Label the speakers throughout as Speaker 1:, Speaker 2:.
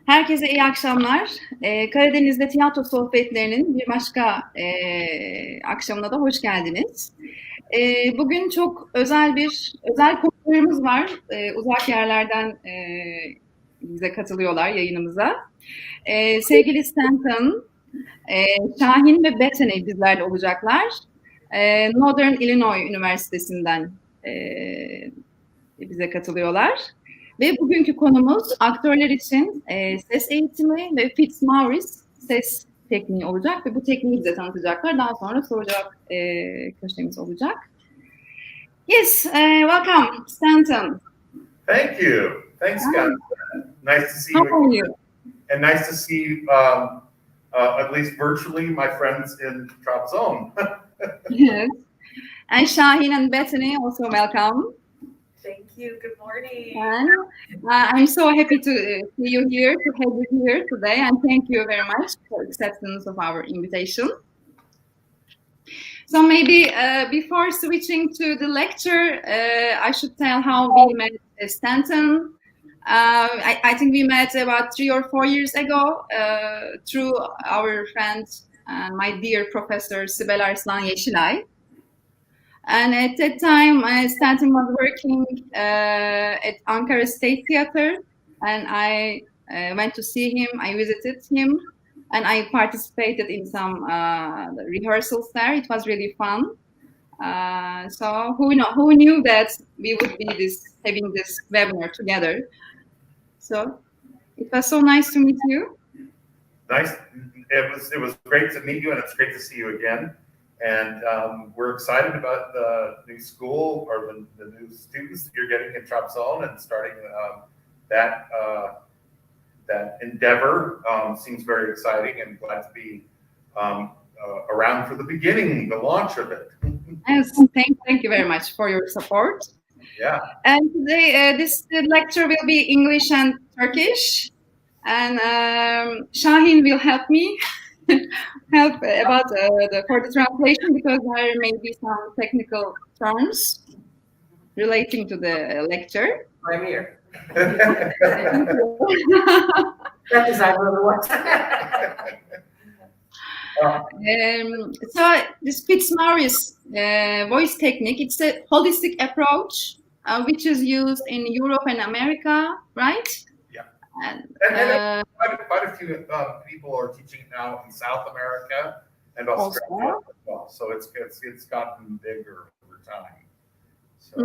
Speaker 1: Herkese iyi akşamlar. Karadeniz'de tiyatro sohbetlerinin bir başka akşamına da hoş geldiniz. Bugün çok özel konuklarımız var. Uzak yerlerden bize katılıyorlar yayınımıza. Sevgili STANTON, Şahin ve Bethany bizlerle olacaklar. Northern Illinois Üniversitesi'nden bize katılıyorlar. Ve bugünkü konumuz aktörler için ses eğitimi ve Fitzmaurice ses tekniği olacak ve bu tekniği bize tanıtacaklar. Daha sonra soru cevap köşemiz olacak. Yes, welcome, Stanton.
Speaker 2: Thank you. Thanks, Gamze. Nice to see you.
Speaker 1: How are you?
Speaker 2: And nice to see, at least virtually, my friends in Trabzon.
Speaker 1: Yes. And Şahin and Bethany, also welcome.
Speaker 3: Thank you. Good morning.
Speaker 1: And I'm so happy to see you here, to have you here today, and thank you very much for acceptance of our invitation. So maybe before switching to the lecture, I should tell how we met Stanton. I think we met about 3 or 4 years ago through our friend and my dear professor Sibel Arslan Yeşilay. And at that time, Stanton was working at Ankara State Theater, and I went to see him. I visited him, and I participated in some rehearsals there. It was really fun. So who knew that we would be having this webinar together? So it was so nice to meet you.
Speaker 2: Nice. It was great to meet you, and it's great to see you again. And we're excited about the new school or the new students that you're getting in Trabzon and starting that endeavor. Seems very exciting, and glad to be around for the beginning, the launch of it.
Speaker 1: Yes, thank you very much for your support.
Speaker 2: Yeah.
Speaker 1: And today, this lecture will be English and Turkish, and Şahin will help me. Help about for the translation, because there may be some technical terms relating to the lecture.
Speaker 3: I'm here. That is I really want.
Speaker 1: So this Fitzmaurice voice technique, it's a holistic approach which is used in Europe and America, right?
Speaker 2: And quite a few people are teaching now in South America and Australia as well. So it's gotten bigger over time. So,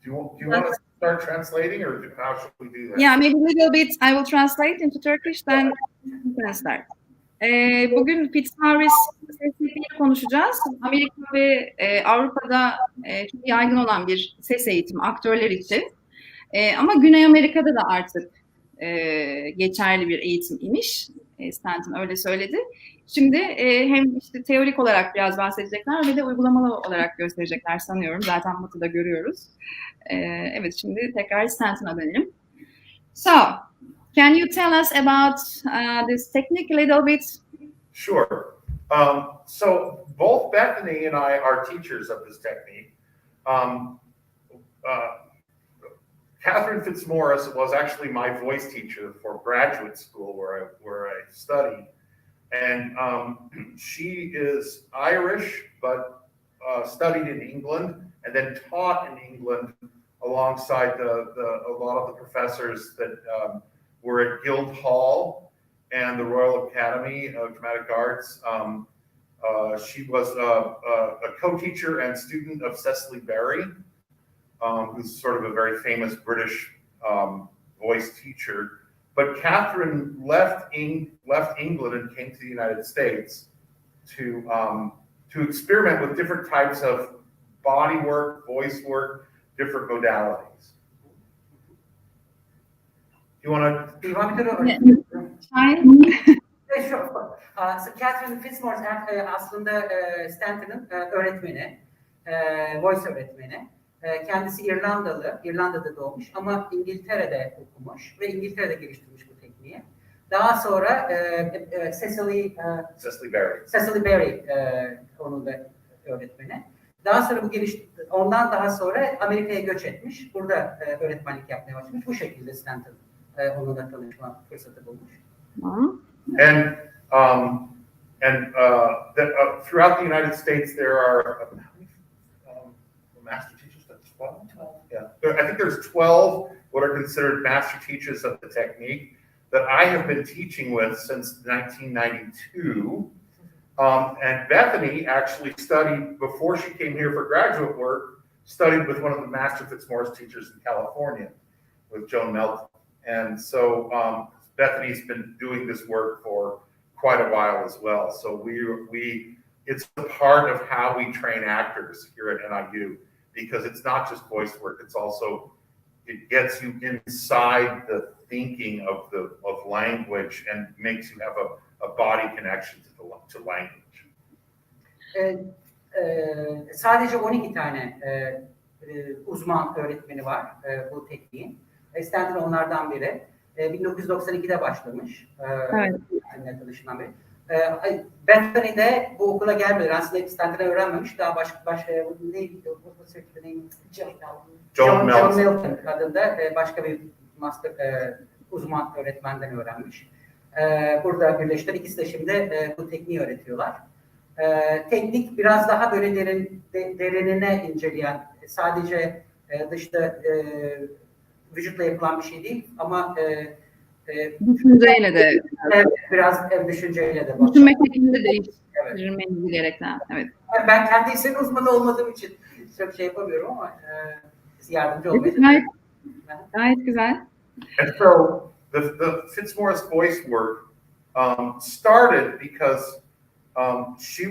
Speaker 2: do you want to start translating, or how should we do that?
Speaker 1: Yeah, maybe a little bit. I will translate into Turkish, then you can start. Bugün Fitzmaurice sesiyle konuşacağız. Amerika ve Avrupa'da çok yaygın olan bir ses eğitimi aktörler için. Ama Güney Amerika'da da artık geçerli bir eğitim imiş. Stanton öyle söyledi. Şimdi hem işte teorik olarak biraz bahsedecekler ve de uygulamalı olarak gösterecekler sanıyorum. Zaten Batı'da görüyoruz. Evet, şimdi tekrar Stanton'a dönelim. So, can you tell us about this technique a little bit?
Speaker 2: Sure. So both Bethany and I are teachers of this technique. Catherine Fitzmaurice was actually my voice teacher for graduate school where I studied, and she is Irish but studied in England and then taught in England alongside a lot of the professors that were at Guildhall and the Royal Academy of Dramatic Arts. She was a co-teacher and student of Cecily Berry, who's sort of a very famous British voice teacher. But Catherine left England and came to the United States to experiment with different types of body work, voice work, different modalities. Do you want me to?
Speaker 3: Sure. So Catherine Fitzmaurice aslında Stanton'ın öğretmeni, voice öğretmeni. Kendisi İrlanda'da doğmuş ama İngiltere'de okumuş ve İngiltere'de geliştirmiş bu tekniği. Daha sonra Cecily Berry onun da öğretmeni. Daha sonra ondan daha sonra Amerika'ya göç etmiş. Burada öğretmenlik yapmaya başlamış. Bu şekilde Stanton onunla tanışma fırsatı bulmuş.
Speaker 2: And throughout the United States there are master teachers. 12? Yeah, I think there's 12 what are considered master teachers of the technique that I have been teaching with since 1992. And Bethany actually studied, before she came here for graduate work, studied with one of the master Fitzmaurice teachers in California, with Joan Melton. And so Bethany's been doing this work for quite a while as well. So it's a part of how we train actors here at NIU, because it's not just voice work, it's also, it gets you inside the thinking of language and makes you have a body connection to language.
Speaker 3: Sadece 12 tane uzman öğretmeni var bu tekniğin. Stanton onlardan biri. 1992'de başlamış. Evet. Tanışından beri. Bethany'de bu okula gelmeden aslında Stanton'a öğrenmemiş. Daha başka neydi? John Melton adında başka bir master uzman öğretmenden öğrenmiş. Burada birleştiler. İkisi de şimdi bu tekniği öğretiyorlar. Teknik biraz daha böyle derinine inceleyen, sadece dışta vücutla yapılan bir şey değil ama
Speaker 1: düşünceyle de
Speaker 3: biraz düşünceyle de
Speaker 1: düşünme şeklinde değiştirmeniz gereken. Evet.
Speaker 3: Ben kendi isim uzmanı olmadığım için çok şey yapamıyorum ama yardımcı olmaya çalışıyorum.
Speaker 1: Gayet güzel.
Speaker 2: And so the Fitzmaurice voice work started because she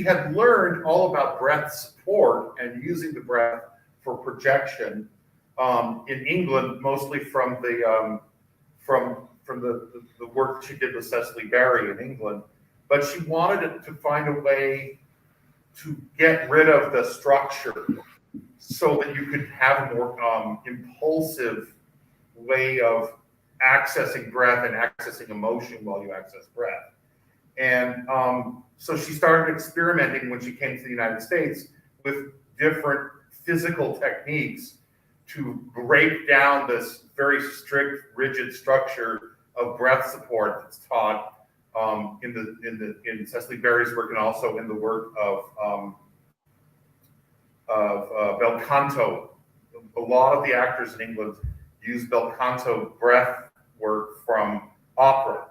Speaker 2: had learned all about breath support and using the breath for projection in England, mostly from the work she did with Cecily Berry in England. But she wanted to find a way to get rid of the structure so that you could have a more impulsive way of accessing breath and accessing emotion while you access breath. And so she started experimenting when she came to the United States with different physical techniques to break down this very strict, rigid structure of breath support that's taught in Cecily Berry's work and also in the work of bel canto. A lot of the actors in England use bel canto breath work from opera.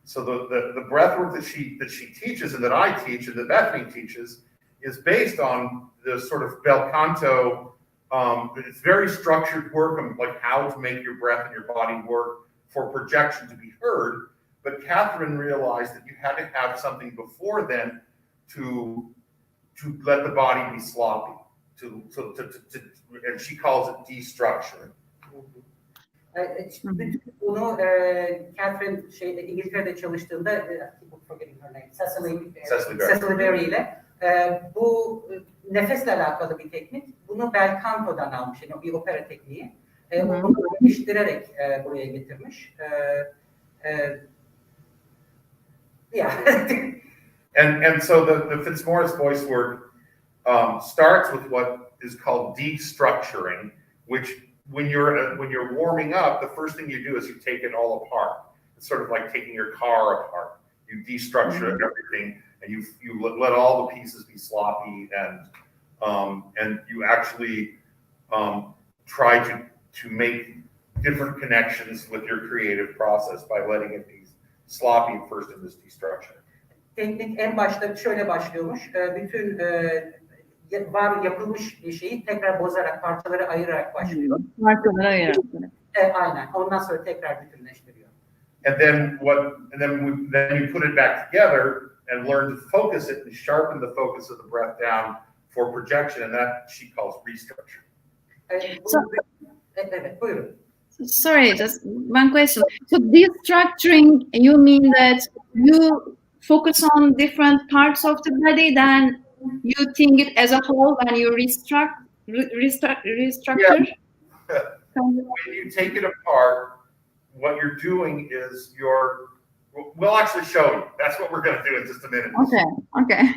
Speaker 2: So the breath work that she teaches and that I teach and that Bethany teaches is based on the sort of bel canto. It's very structured work on like how to make your breath and your body work for projection to be heard. But Catherine realized that you had to have something before then to let the body be sloppy. And she calls it destructuring.
Speaker 3: Bunu Catherine İngiltere'de çalıştığında Cecily Berry ile bu nefesle alakalı bir teknik. Bunu bel canto'dan almış, yani bir opera tekniği. Bunu geliştirerek buraya getirmiş.
Speaker 2: And so the Fitzmaurice voice work starts with what is called destructuring, which when you're warming up, the first thing you do is you take it all apart. It's sort of like taking your car apart. You destructure everything, and you let all the pieces be sloppy, and you actually try to make different connections with your creative process by letting it be sloppy first in this destruction.
Speaker 3: Teknik en başta şöyle başlıyormuş. Bütün yapılmış bir şeyi tekrar bozarak, parçaları ayırarak başlıyor.
Speaker 1: Parçaları ayırarak.
Speaker 3: Aynen. Ondan sonra tekrar bütünleştiriyor.
Speaker 2: And then you put it back together and learn to focus it and sharpen the focus of the breath down for projection, and that she calls restructure.
Speaker 3: Evet, buyurun.
Speaker 1: Sorry, just one question. So destructuring, you mean that you focus on different parts of the body, then you think it as a whole when you restructure?
Speaker 2: Yeah. When you take it apart, what you're doing is we'll actually show you. That's what we're going to do in just a minute.
Speaker 1: Okay.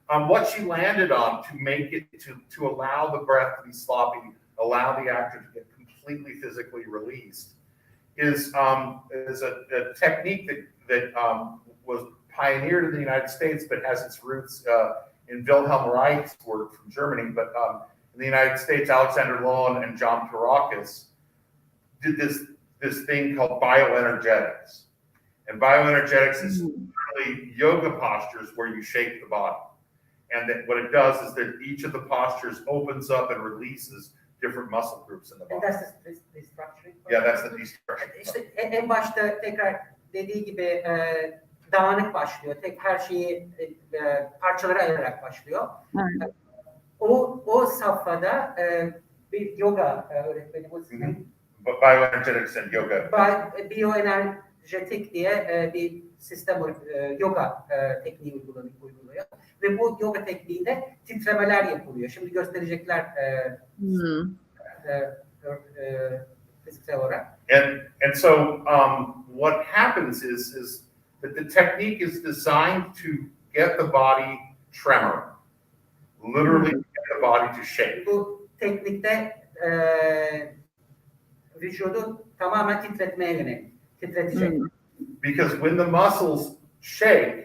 Speaker 2: What she landed on to make it to allow the breath to be sloppy, allow the actor to get completely physically released, is a technique that was pioneered in the United States, but has its roots in Wilhelm Reich's work from Germany. But in the United States, Alexander Lowen and John Pierakis did this thing called bioenergetics. And bioenergetics is really yoga postures where you shake the body. And that what it does is that each of the postures opens up and releases different muscle groups in the body.
Speaker 3: And that's the destructuring.
Speaker 2: Yeah, that's the destruction.
Speaker 3: İşte en başta tekrar dediği gibi dağınık başlıyor. Her şeyi parçalara ayırarak başlıyor. Evet. O safhada bir yoga öğretmeni bu sizin.
Speaker 2: Bioenergetics and yoga.
Speaker 3: Bioenergetik diye bir sistem yoga tekniği uyguluyor. Ve bu yoga tekniğinde titremeler yapılıyor. Şimdi gösterecekler fiziksel olarak.
Speaker 2: And so what happens is that the technique is designed to get the body tremor. Literally get the body to shake.
Speaker 3: Bu teknikte vücudu tamamen titretmeye yönelik. Titretecek.
Speaker 2: Because when the muscles shake,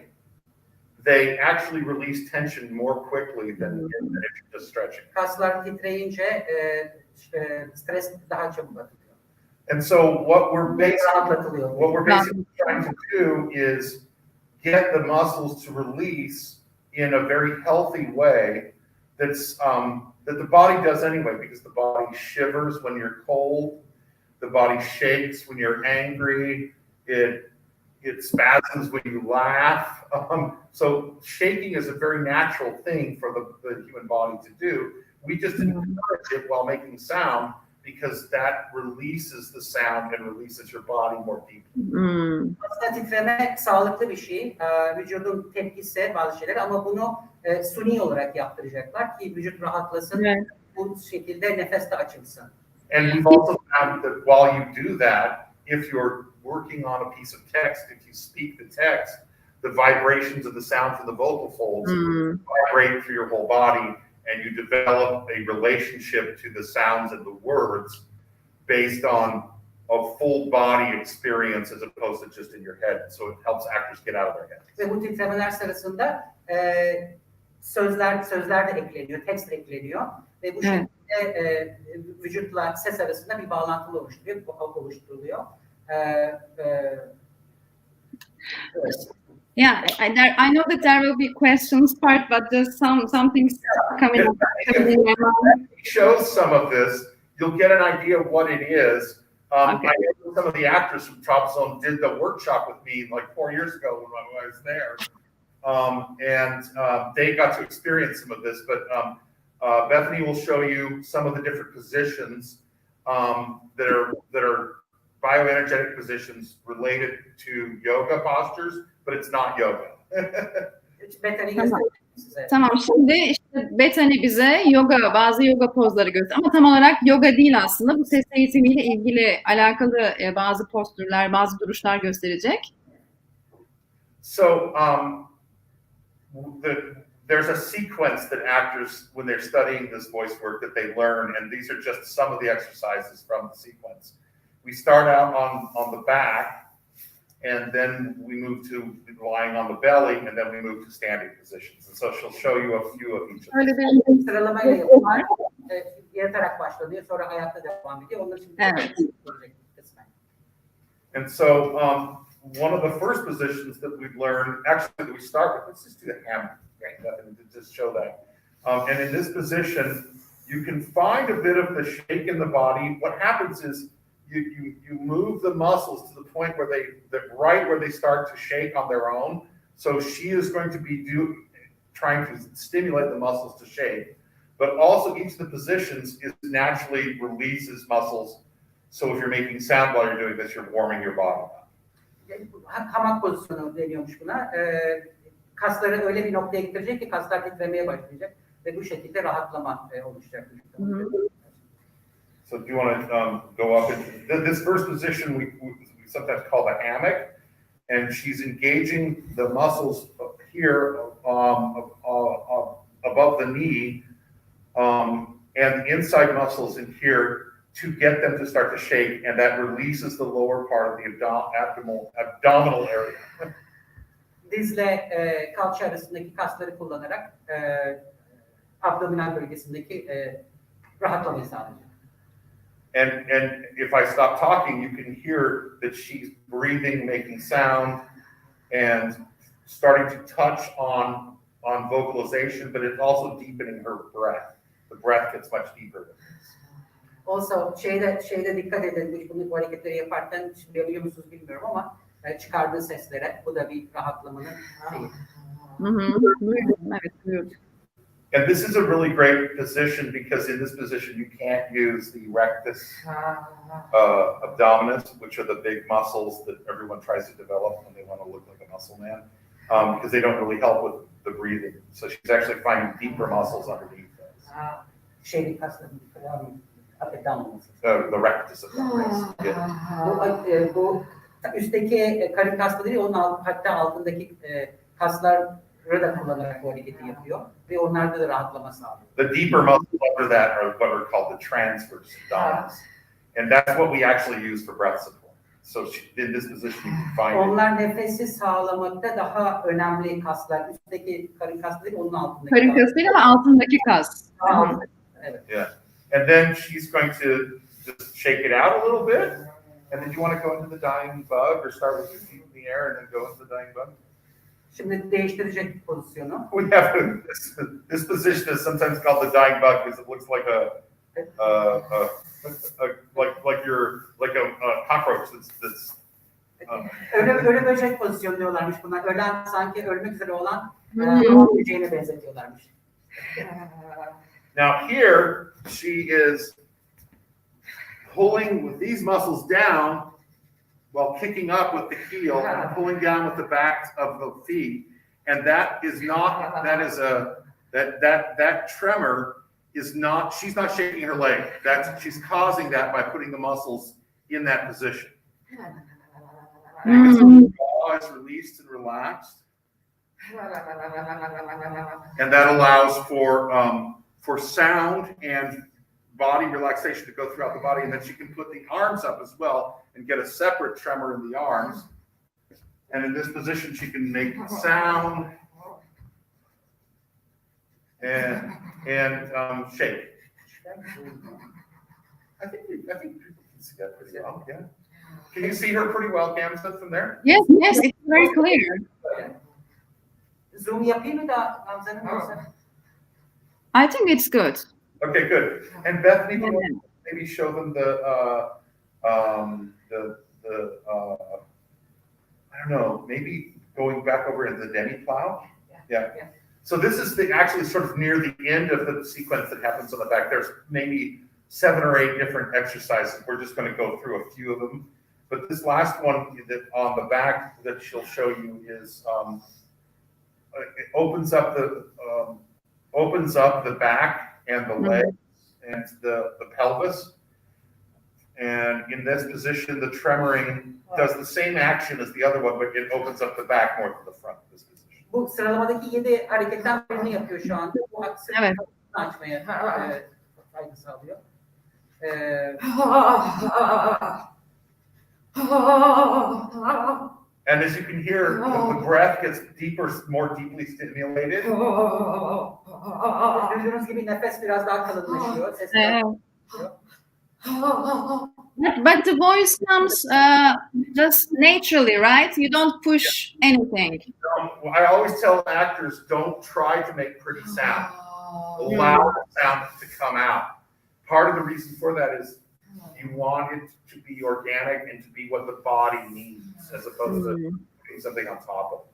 Speaker 2: they actually release tension more quickly than if you're just stretching.
Speaker 3: Kaslar titreyince stres daha çabuk atılıyor.
Speaker 2: And so what we're basically trying to do is get the muscles to release in a very healthy way that's that the body does anyway, because the body shivers when you're cold, the body shakes when you're angry, it spasms when you laugh. So shaking is a very natural thing for the human body to do. We just encourage it while making sound, because that releases the sound and releases your body more deeply.
Speaker 3: Aslında titreme sağlıklı bir şey. Vücudun tepkisi bazı şeyler, ama bunu suni olarak yaptıracaklar ki vücut rahatlasın. Evet. Bu şekilde nefes de açılsın.
Speaker 2: And we've also found that while you do that, if you're working on a piece of text, if you speak the text, the vibrations of the sound from the vocal folds vibrate through your whole body, and you develop a relationship to the sounds and the words based on a full body experience as opposed to just in your head. So it helps actors get out of their heads.
Speaker 3: Ve bu titremeler sırasında sözler de ekleniyor, tekst ekleniyor ve bu şekilde vücutla ses arasında bir bağlantı oluşturuluyor.
Speaker 1: Yeah, I know that there will be questions part, but just some things coming up in my mind.
Speaker 2: Shows some of this, you'll get an idea of what it is. Okay. I know some of the actors from Trabzon did the workshop with me like 4 years ago when I was there. And they got to experience some of this, but Bethany will show you some of the different positions that are bioenergetic positions related to yoga postures, but it's not yoga.
Speaker 1: Tamam, şimdi işte Bethany bize bazı yoga pozları gösteriyor ama tam olarak yoga değil aslında. Bu ses eğitimiyle ilgili alakalı bazı postürler, bazı duruşlar gösterecek.
Speaker 2: So there's a sequence that actors, when they're studying this voice work, that they learn, and these are just some of the exercises from the sequence. We start out on the back, and then we move to lying on the belly, and then we move to standing positions. And so she'll show you a few of each of them.
Speaker 3: Öyle bir sıralamayla yapıyorlar. Yatarak başlanıyor, sonra ayakta devam ediyor. Onları şimdi
Speaker 2: And so one of the first positions that we've learned, actually that we start with, let's just do the hammock, and just show that. And in this position, you can find a bit of the shake in the body. What happens is you move the muscles to the point where they start to shake on their own. So she is going to be trying to stimulate the muscles to shake, but also each of the positions naturally releases muscles. So if you're making sound while you're doing this, you're warming your body up.
Speaker 3: Hamak pozisyonu deniyormuş buna. Kasları öyle bir noktaya getirecek ki kaslar titremeye başlayacak ve bu şekilde rahatlama oluşacak.
Speaker 2: So do you want to go up? This first position we sometimes call the hammock, and she's engaging the muscles here above the knee, and the inside muscles in here to get them to start to shake, and that releases the lower part of the abdominal area.
Speaker 3: Dizle kalça arasındaki kasları kullanarak abdominal bölgesindeki rahatlamayı sağlayacak.
Speaker 2: And if I stop talking, you can hear that she's breathing, making sound, and starting to touch on vocalization, but it's also deepening her breath. The breath gets much deeper.
Speaker 3: Also şeyde dikkat edin, bu hareketleri yaparken, şimdi yapıyor musunuz bilmiyorum ama çıkardığı seslere, bu da bir rahatlamanın şeyi.
Speaker 2: And this is a really great position because in this position you can't use the rectus abdominis, which are the big muscles that everyone tries to develop when they want to look like a muscle man, because they don't really help with the breathing. So she's actually finding deeper muscles underneath those. The rectus abdominis. Yeah.
Speaker 3: Bu üstteki karın kasları değil, onun hatta altındaki kasları da kullanarak bu hareketi yapıyor ve onlarda da rahatlama sağlıyor.
Speaker 2: The deeper muscles under that are what are called the transverse abdominis, and that's what we actually use for breath support. So in this position you can find
Speaker 3: onlar nefesi sağlamakta daha önemli kaslar. Üstteki karın kasları değil, onun altındaki.
Speaker 1: Karın kası değil ama altındaki kas.
Speaker 3: Evet.
Speaker 2: Yeah, and then she's going to just shake it out a little bit, and then you want to go into the dying bug, or start with your feet in the air and then go into the dying bug.
Speaker 3: Şimdi değiştirecek pozisyonu.
Speaker 2: We have this position is sometimes called the dying bug because it looks like a cockroach that's
Speaker 3: Ölü böcek pozisyonu diyorlarmış bunlar. Ölen, sanki ölmek üzere olan böceğine benzetiyorlarmış.
Speaker 2: Now here she is pulling with these muscles down while kicking up with the heel and pulling down with the backs of the feet, and that tremor is not, she's not shaking her leg. She's causing that by putting the muscles in that position. Because the jaw is released and relaxed, and that allows for sound and body relaxation to go throughout the body, and then she can put the arms up as well and get a separate tremor in the arms. And in this position, she can make sound and shake. I think people can see that pretty well. Yeah. Can you see her pretty well, Gamze, from there?
Speaker 1: Yes, it's very clear.
Speaker 3: Zoom yapayım mı da Gamze'nin yoksa?
Speaker 1: I think it's good.
Speaker 2: Okay, good. And Bethany, do you want to maybe show them I don't know, maybe going back over into the demi-plow? Yeah. So this is actually sort of near the end of the sequence that happens on the back. There's maybe 7 or 8 different exercises. We're just going to go through a few of them. But this last one that on the back that she'll show you is it opens up the back and the legs and the pelvis. And in this position, the tremoring does the same action as the other one, but it opens up the back more to the front of this position.
Speaker 3: Bu sıralamadaki 7 hareketten birini yapıyor şu anda. Bu
Speaker 1: Evet.
Speaker 3: açmaya fayda sağlıyor.
Speaker 2: And as you can hear, the breath gets deeper, more deeply stimulated.
Speaker 3: Gördüğünüz gibi nefes biraz daha kalınlaşıyor. Ses
Speaker 1: But the voice comes just naturally, right? You don't push anything.
Speaker 2: I always tell actors, don't try to make pretty sound. Allow the sound to come out. Part of the reason for that is you want it to be organic and to be what the body needs, as opposed to putting something on top of it.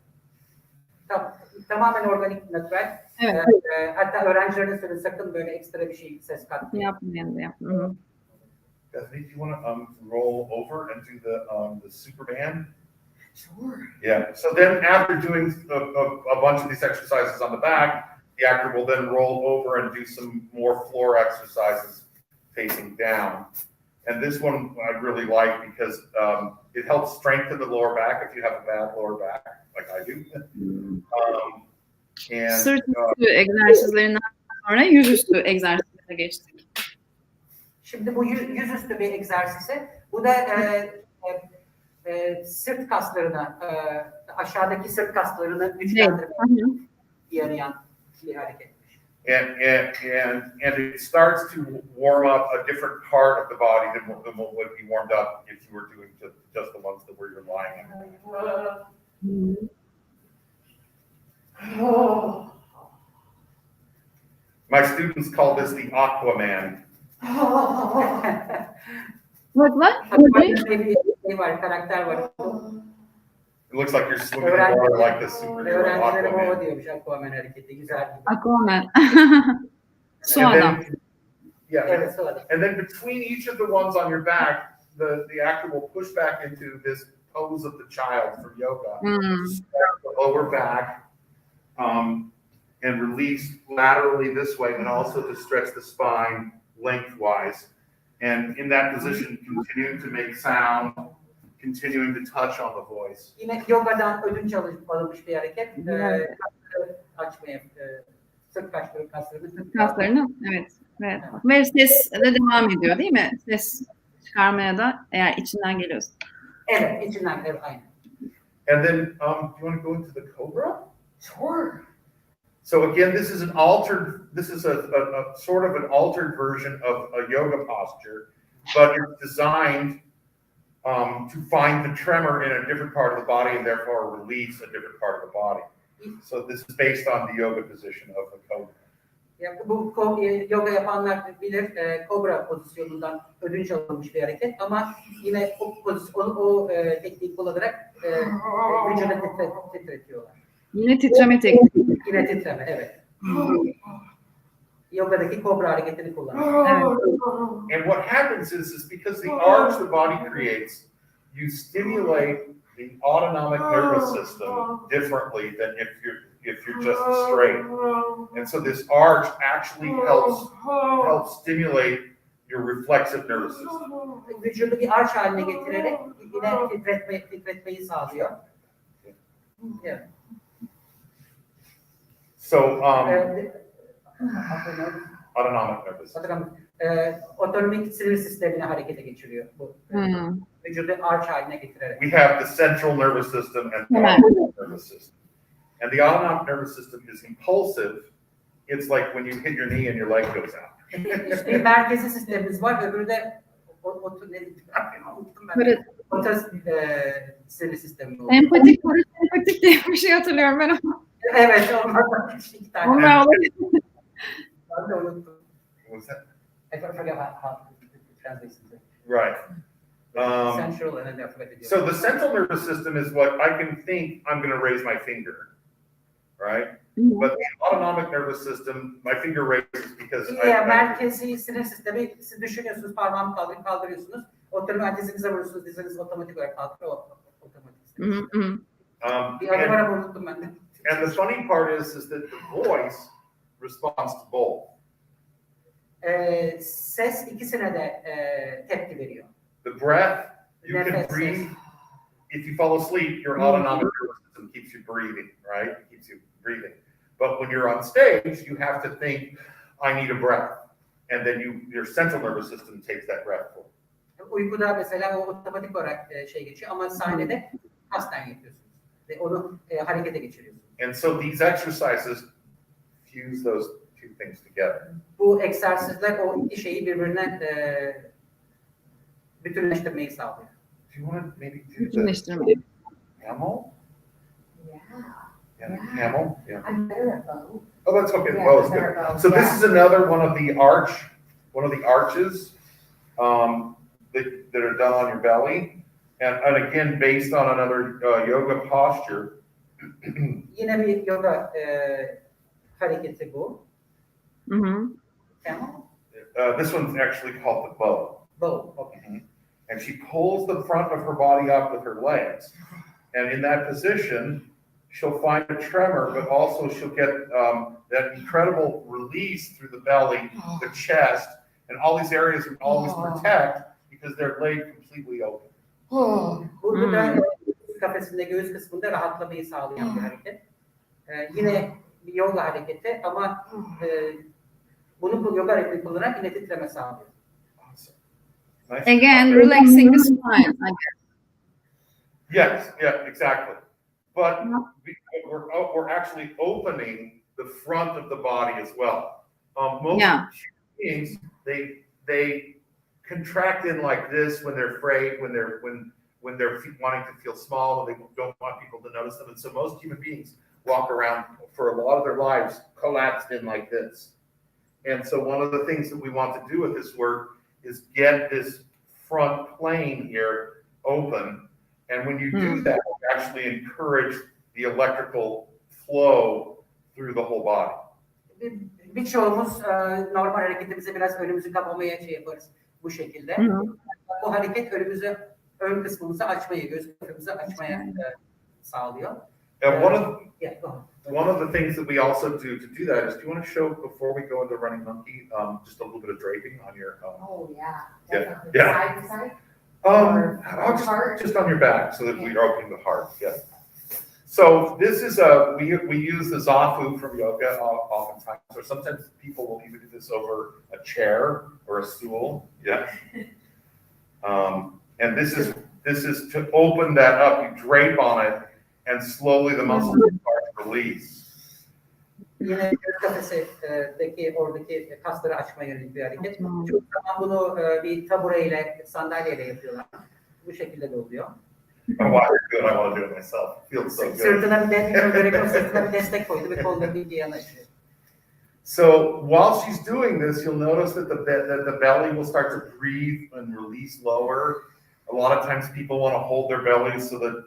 Speaker 3: Tamamen organik, natural.
Speaker 1: Evet.
Speaker 3: Hatta öğrencilerine söyle sakın böyle ekstra bir şey ses katmayın.
Speaker 1: Yapmayın.
Speaker 2: Bethany, do you want to roll over and do the Superman?
Speaker 3: Sure.
Speaker 2: Yeah. So then, after doing a bunch of these exercises on the back, the actor will then roll over and do some more floor exercises facing down. And this one I really like because it helps strengthen the lower back if you have a bad lower back, like I do. And
Speaker 1: Sırt üstü egzersizlerinden sonra yüzüstü egzersizlere geçtik.
Speaker 3: Şimdi bu yüzüstü bir egzersizi. Bu da sırt kaslarına, aşağıdaki sırt kaslarını güçlendirmeye yarayan bir hareketmiş.
Speaker 2: And it starts to warm up a different part of the body than what would be warmed up if you were doing just the ones that where you're lying in. My students call this the Aquaman.
Speaker 1: What?
Speaker 3: Bir var, karakter var.
Speaker 2: It looks like you're swimming in water like the superhero
Speaker 3: Öğrencilerim o
Speaker 2: Aquaman.
Speaker 3: diyormuş, Aquaman hareketi, güzel.
Speaker 1: Aquaman. Su
Speaker 2: And
Speaker 1: adam.
Speaker 2: then, yeah,
Speaker 3: Evet, su adam.
Speaker 2: and then between each of the ones on your back, the actor will push back into this pose of the child from yoga. Start the lower back, and release laterally this way, and also to stretch the spine lengthwise. And in that position, continuing to make sound, continuing to touch on the voice.
Speaker 3: Yine yogadan ödünç alınmış bir hareket. Kasları açmaya, sırt kaslarını.
Speaker 1: Evet. Ve ses de devam ediyor değil mi? Ses çıkarmaya da eğer içinden geliyorsa.
Speaker 3: Evet, içinden, evet, aynen.
Speaker 2: And then, do you want to go into the cobra? Sure. So again, this is a sort of an altered version of a yoga posture, but it's designed to find the tremor in a different part of the body and therefore release a different part of the body. So this is based on the yoga position of the cobra.
Speaker 3: Ya bu yoga yapanlar bilir, kobra pozisyonundan ödünç alınmış bir hareket ama yine o tekniği kullanarak vücudu titretiyorlar.
Speaker 1: Yine titreme tekniği.
Speaker 3: Yine titreme, evet. Yogadaki kobra hareketini kullanıyor.
Speaker 2: And what happens is because the arch the body creates, you stimulate the autonomic nervous system differently than if you're just straight. And so this arch actually helps stimulate your reflexive nervous system.
Speaker 3: Vücudu bir arç haline getirerek yine titretmeyi sağlıyor. Yeah.
Speaker 2: So autonomic nervous system.
Speaker 3: Otonomik sinir sistemini harekete geçiriyor bu. Vücudu arç haline getirerek.
Speaker 2: We have the central nervous system and the autonomic nervous system. And the autonomic nervous system is impulsive. It's like when you hit your knee and your leg goes out.
Speaker 3: Bir merkezi sistemimiz var, öbürü de sinir sistemi.
Speaker 1: Empatik, parasempatik diye bir şey hatırlıyorum ben ama.
Speaker 3: Evet, onlardan iki tane.
Speaker 1: Onlar olabilir.
Speaker 3: Ben de unuttum.
Speaker 2: What's that?
Speaker 3: I forget how to translate it.
Speaker 2: Right.
Speaker 3: Central and then I forget
Speaker 2: So the central nervous system is what I can think I'm going to raise my finger, right? But the autonomic nervous system, my finger raises because
Speaker 3: merkezi sinir sistemi, siz düşünüyorsunuz, parmağımı kaldırıyorsunuz, otomatik dizinize vurursunuz, diziniz otomatik olarak kalkıyor, otomatik. Bir adım var ama unuttum ben de.
Speaker 2: And the funny part is that the voice responds to both.
Speaker 3: Ses ikisine de tepki veriyor.
Speaker 2: The breath, you can breathe. If you fall asleep, your autonomic nervous system keeps you breathing, right? It keeps you breathing. But when you're on stage, you have to think, I need a breath. And then your central nervous system takes that breath for you.
Speaker 3: Uykuda mesela o otomatik olarak geçiyor ama sahnede kasten yapıyorsunuz. Ve onu harekete geçiriyorsunuz.
Speaker 2: And so these exercises fuse those two things together.
Speaker 3: Bu egzersizler o iki şeyi birbirine bütünleştirmeyi sağlıyor.
Speaker 2: Do you want to maybe do
Speaker 1: Bütünleştirme.
Speaker 2: the camel? Yeah, the camel. Yeah.
Speaker 4: I'm better at both.
Speaker 2: Oh, that's okay. Well, it's good. So this is another one of the arches that are done on your belly, and again based on another yoga posture.
Speaker 3: Yine bir yoga hareketi bu. Camel.
Speaker 2: This one's actually called the bow.
Speaker 3: Bow. Okay.
Speaker 2: And she pulls the front of her body up with her legs, and in that position, she'll find a tremor, but also she'll get that incredible release through the belly, the chest, and all these areas we always protect because they're laid completely open.
Speaker 3: Burada da kafesinde, göğüs kısmında rahatlamayı sağlayan bir hareket. Yine bir yoga hareketi ama bunu yoga hareketi kullanarak yine titreme sağlıyor.
Speaker 1: Again, relaxing the spine, I guess.
Speaker 2: Yes, yeah, exactly. But we're actually opening the front of the body as well. Most human beings, they contract in like this when they're afraid, when they're wanting to feel small, and they don't want people to notice them. And so most human beings walk around for a lot of their lives collapsed in like this. And so one of the things that we want to do with this work is get this front plane here open. And when you do that, you actually encourage the electrical flow through the whole body.
Speaker 3: Birçoğumuz normal hareketimize biraz önümüzü kapamaya yaparız bu şekilde. Bu hareket ön kısmımızı açmayı, göz kısmımızı açmaya sağlıyor.
Speaker 2: And one of the things that we also do to do that is, do you want to show before we go into running monkey, just a little bit of draping on your?
Speaker 4: Oh yeah.
Speaker 2: Yeah.
Speaker 4: Side to side.
Speaker 2: Just on your back, so that we're opening the heart. Yeah. So this is we use the zafu from yoga oftentimes, or sometimes people will even do this over a chair or a stool. Yeah. And this is to open that up. You drape on it, and slowly the muscles start to release.
Speaker 3: Yine göz kafesindeki oradaki kasları açmaya yönelik bir hareket. Çok zaman bunu bir tabureyle, sandalyeyle yapıyorlar. Bu şekilde de oluyor.
Speaker 2: Oh, wow, good. I want to do it myself. It feels so good.
Speaker 3: Sırtına bir destek koydu ve kolları bir yana açıyor.
Speaker 2: So while she's doing this, you'll notice that the belly will start to breathe and release lower. A lot of times people want to hold their bellies so that,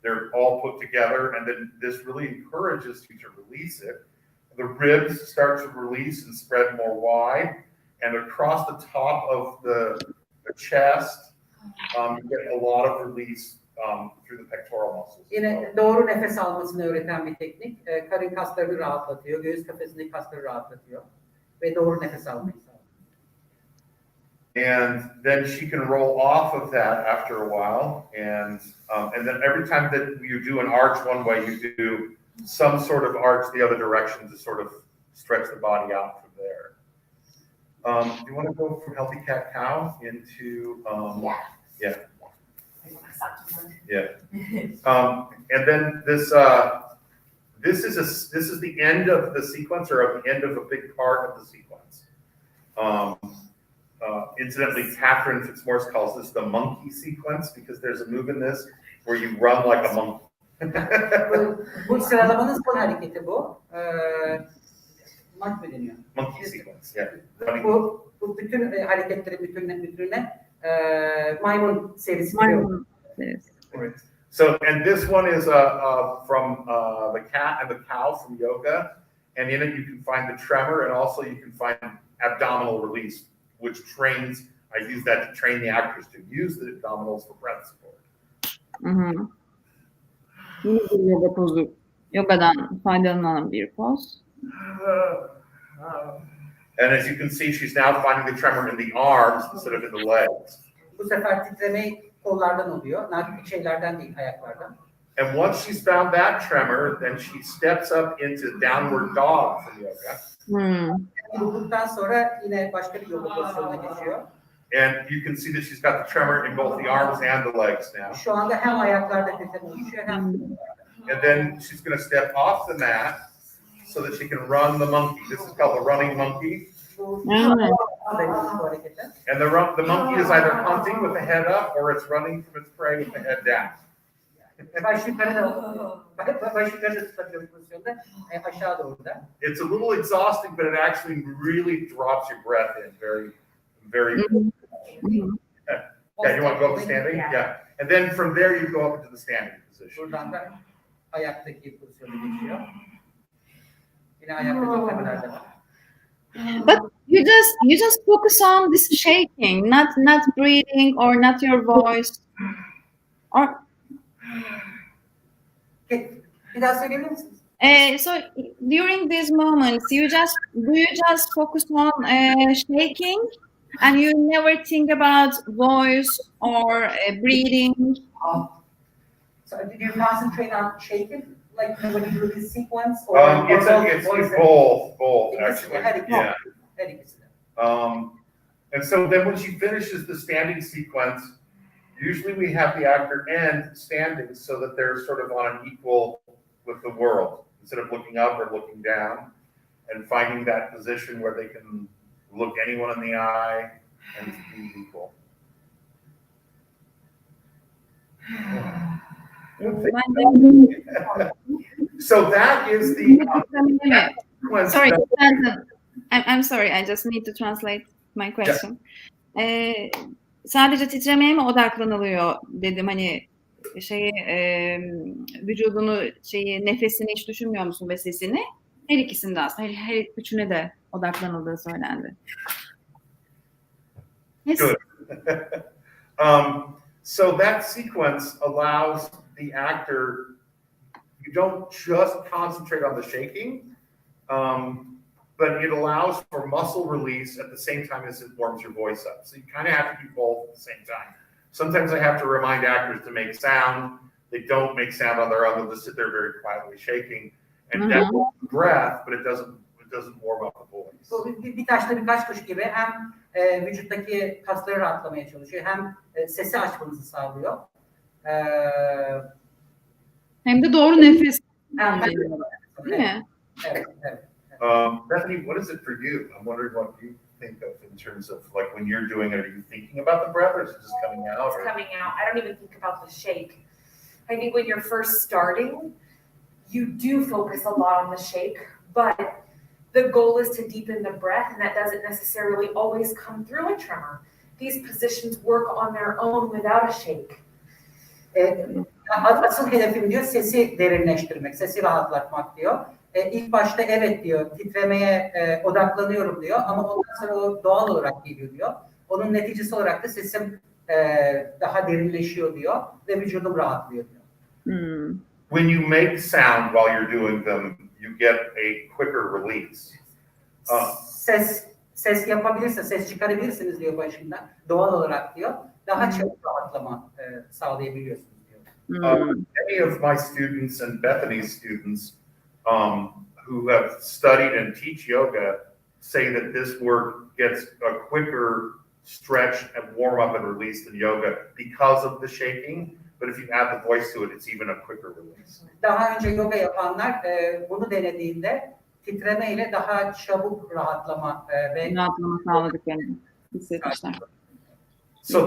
Speaker 2: they're all put together, and then this really encourages you to release it. The ribs start to release and spread more wide, and across the top of the chest, you get a lot of release through the pectoral muscles.
Speaker 3: Yine doğru nefes almasını öğreten bir teknik. Karın kaslarını rahatlatıyor, göğüs kafesindeki kasları rahatlatıyor ve doğru nefes almayı sağlıyor.
Speaker 2: And then she can roll off of that after a while, and then every time that you do an arch one way, you do some sort of arch the other direction to sort of stretch the body out from there. Do you want to go from healthy cat cow into yeah. And then this is the end of the sequence, or of the end of a big part of the sequence. Incidentally, Catherine Fitzmaurice calls this the monkey sequence, because there's a move in this where you run like a monkey.
Speaker 3: Bu sıralamanın son hareketi bu. Monkey deniyor.
Speaker 2: Monkey sequence, yeah.
Speaker 3: Bu bütün hareketleri bütününe maymun serisi diyor.
Speaker 2: Right. So, and this one is from the cat and the cow from yoga, and in it you can find the tremor, and also you can find abdominal release, which trains. I use that to train the actors to use the abdominals for breath support.
Speaker 1: Yine bir yoga pozu. Yogadan faydalanan bir poz.
Speaker 2: And as you can see, she's now finding the tremor in the arms instead of in the legs.
Speaker 3: Bu sefer titreme kollardan oluyor, şeylerden değil, ayaklardan.
Speaker 2: And once she's found that tremor, then she steps up into downward dog from yoga.
Speaker 3: Durduktan sonra yine başka bir yoga pozisyonuna geçiyor.
Speaker 2: And you can see that she's got the tremor in both the arms and the legs now.
Speaker 3: Şu anda hem ayaklarda titreme oluşuyor hem.
Speaker 2: And then she's going to step off the mat so that she can run the monkey. This is called the running monkey. And the monkey is either hunting with the head up, or it's running from its prey with the head down. It's a little exhausting, but it actually really drops your breath in very, very. Yeah, you want to go up standing? Yeah. And then from there you go up into the standing position.
Speaker 1: But you just focus on this shaking, not breathing or not your voice. Or so during these moments, do you just focus on shaking, and you never think about voice or breathing?
Speaker 3: So did you concentrate on shaking? like when you do this sequence? Or
Speaker 2: It's both actually. Yeah.
Speaker 3: Her ikisi de.
Speaker 2: And so then when she finishes the standing sequence, usually we have the actor end standing so that they're sort of on an equal with the world, instead of looking up or looking down, and finding that position where they can look anyone in the eye and be equal. So that is the
Speaker 1: Sorry, I'm sorry, I just need to translate my question. Sadece titremeye mi odaklanılıyor dedim, hani vücudunu, nefesini hiç düşünmüyor musun ve sesini? Her ikisinde aslında, her üçüne de odaklanıldığı söylendi. Yes.
Speaker 2: Good. So that sequence allows the actor, you don't just concentrate on the shaking, but it allows for muscle release at the same time as it warms your voice up. So you kind of have to do both at the same time. Sometimes I have to remind actors to make sound. They don't make sound on their own. They'll just sit there very quietly shaking, and that warms the breath, but it doesn't warm up the voice.
Speaker 3: Bu bir taşla birkaç kuş gibi hem vücuttaki kasları rahatlamaya çalışıyor, hem sesi açmanızı sağlıyor.
Speaker 1: Hem de doğru nefes.
Speaker 3: Değil mi? Evet.
Speaker 2: Bethany, what is it for you? I'm wondering what you think of in terms of like when you're doing it, are you thinking about the breath or is it just coming out?
Speaker 5: It's coming out. I don't even think about the shake. I think when you're first starting, you do focus a lot on the shake, but the goal is to deepen the breath, and that doesn't necessarily always come through a tremor. These positions work on their own without a shake.
Speaker 3: Asıl hedefim diyor sesi derinleştirmek, sesi rahatlatmak diyor. İlk başta evet diyor, titremeye odaklanıyorum diyor, ama ondan sonra o doğal olarak geliyor diyor. Onun neticesi olarak da sesim daha derinleşiyor diyor ve vücudum rahatlıyor diyor.
Speaker 2: When you make sound while you're doing them, you get a quicker release.
Speaker 3: Ses yapabilirse, ses çıkarabilirsiniz diyor başında, doğal olarak diyor. Daha çabuk rahatlama sağlayabiliyorsunuz diyor.
Speaker 2: Many of my students and Bethany's students who have studied and teach yoga say that this work gets a quicker stretch and warm up and release than yoga because of the shaking. But if you add the voice to it, it's even a quicker release.
Speaker 3: Daha önce yoga yapanlar bunu denediğinde titremeyle daha çabuk rahatlama ve
Speaker 1: sağladıklarını hissetmişler.
Speaker 2: So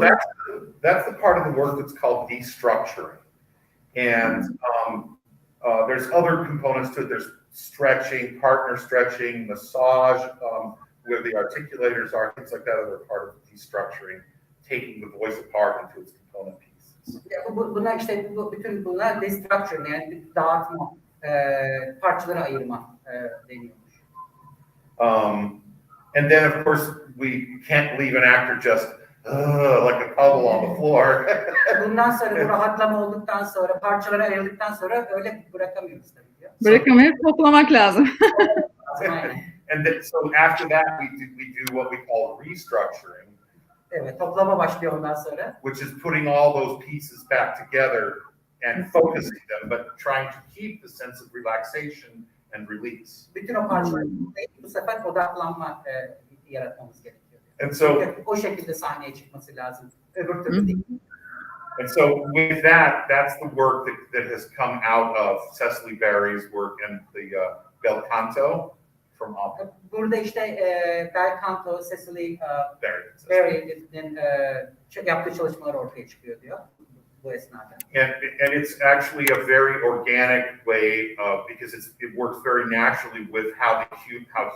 Speaker 2: that's the part of the work that's called destructuring. And there's other components to it. There's stretching, partner stretching, massage, where the articulators are, things like that are part of destructuring, taking the voice apart into its component pieces.
Speaker 3: Buna işte bütün bunlar destructuring, yani dağıtma, parçalara ayırma deniyormuş.
Speaker 2: And then of course we can't leave an actor just like a puddle on the floor.
Speaker 3: Bundan sonra bu rahatlama olduktan sonra, parçalara ayrıldıktan sonra öyle bırakamıyoruz tabii diyor.
Speaker 1: Bırakamayıp toplamak lazım.
Speaker 2: And then, so after that we do what we call restructuring.
Speaker 3: Evet, toplama başlıyor ondan sonra.
Speaker 2: Which is putting all those pieces back together and focusing them, but trying to keep the sense of relaxation and release.
Speaker 3: Bütün o parçaları bu sefer odaklanma yaratmamız gerekiyor.
Speaker 2: And so
Speaker 3: o şekilde sahneye çıkması lazım. Öbür türlü değil.
Speaker 2: And so with that, that's the work that has come out of Cecily Berry's work and the bel canto from opera.
Speaker 3: Burada işte bel canto, Cecily Berry'nin yaptığı çalışmalar ortaya çıkıyor diyor bu esnada.
Speaker 2: And it's actually a very organic way because it works very naturally with how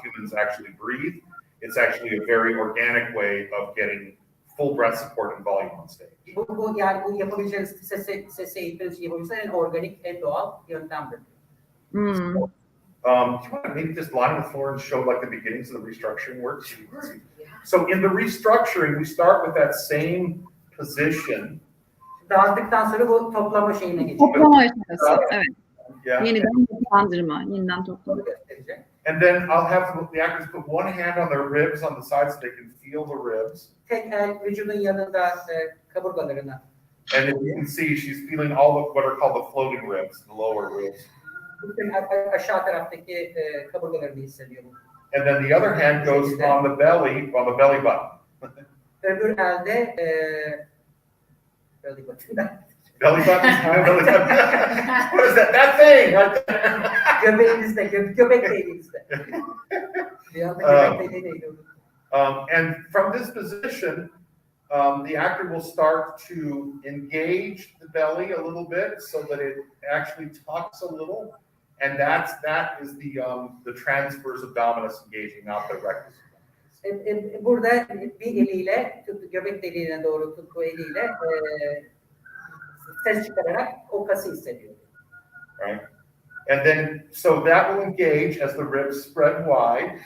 Speaker 2: humans actually breathe. It's actually a very organic way of getting full breath support and volume on stage.
Speaker 3: Bu yani bu yapabileceğiniz ses eğitimi için yapabileceğiniz en organik, en doğal yöntemdir.
Speaker 2: Do you want to maybe just lie on the floor and show like the beginnings of the restructuring work?
Speaker 5: Sure. Yeah.
Speaker 2: So in the restructuring, we start with that same position.
Speaker 3: Dağıttıktan sonra bu toplama şeyine geçiyor.
Speaker 1: Toplama aşaması, evet.
Speaker 2: Yeah.
Speaker 1: Yeniden yapılandırma, yeniden toplama.
Speaker 2: And then I'll have the actors put one hand on their ribs on the side so they can feel the ribs.
Speaker 3: Tek el vücudun yanında kaburgalarına.
Speaker 2: And as you can see, she's feeling all of what are called the floating ribs, the lower ribs.
Speaker 3: Bütün aşağı taraftaki kaburgalarını hissediyor bu.
Speaker 2: And then the other hand goes on the belly button.
Speaker 3: Öbür elde belly button.
Speaker 2: Belly button? Belly button. What is that? That thing right there.
Speaker 3: Göbeğinizde, göbek deliğinizde. Bir anda göbek deliği neydi?
Speaker 2: And from this position, the actor will start to engage the belly a little bit so that it actually tucks a little, and that is the transverse abdominis engaging, not the rectus.
Speaker 3: Burada bir eliyle, göbek deliğine doğru tuttuğu eliyle ses çıkararak o kası hissediyor.
Speaker 2: Right? And then, so that will engage as the ribs spread wide.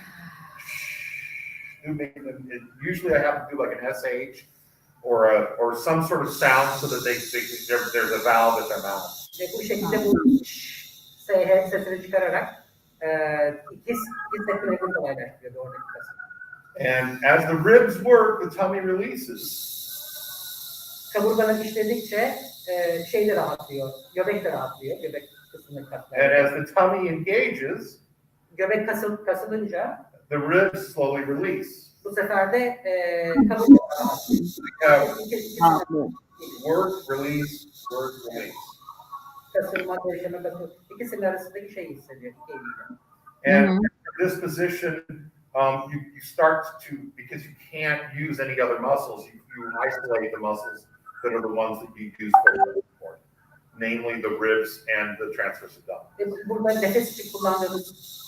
Speaker 2: Usually I have to do like an SH or some sort of sound so that there's a valve at their mouth.
Speaker 3: Bu şekilde bu sesini çıkararak ikiz tepkilerini kolaylaştırıyor oradaki kası.
Speaker 2: And as the ribs work, the tummy releases.
Speaker 3: Kaburgalar işledikçe şey de rahatlıyor, göbek de rahatlıyor, göbek kısmını katlar.
Speaker 2: And as the tummy engages,
Speaker 3: göbek kasılınca
Speaker 2: the ribs slowly release.
Speaker 3: Bu sefer de kaburgalar
Speaker 2: rahatlıyor. Work, release, work, release.
Speaker 3: Kasılma, gevşeme, kasılma. İkisinin arasındaki şeyi hissediyor.
Speaker 2: And in this position, you start to, because you can't use any other muscles, you isolate the muscles that are the ones that you use for support, namely the ribs and the transverse abdomen.
Speaker 3: Burada nefes için kullandığımız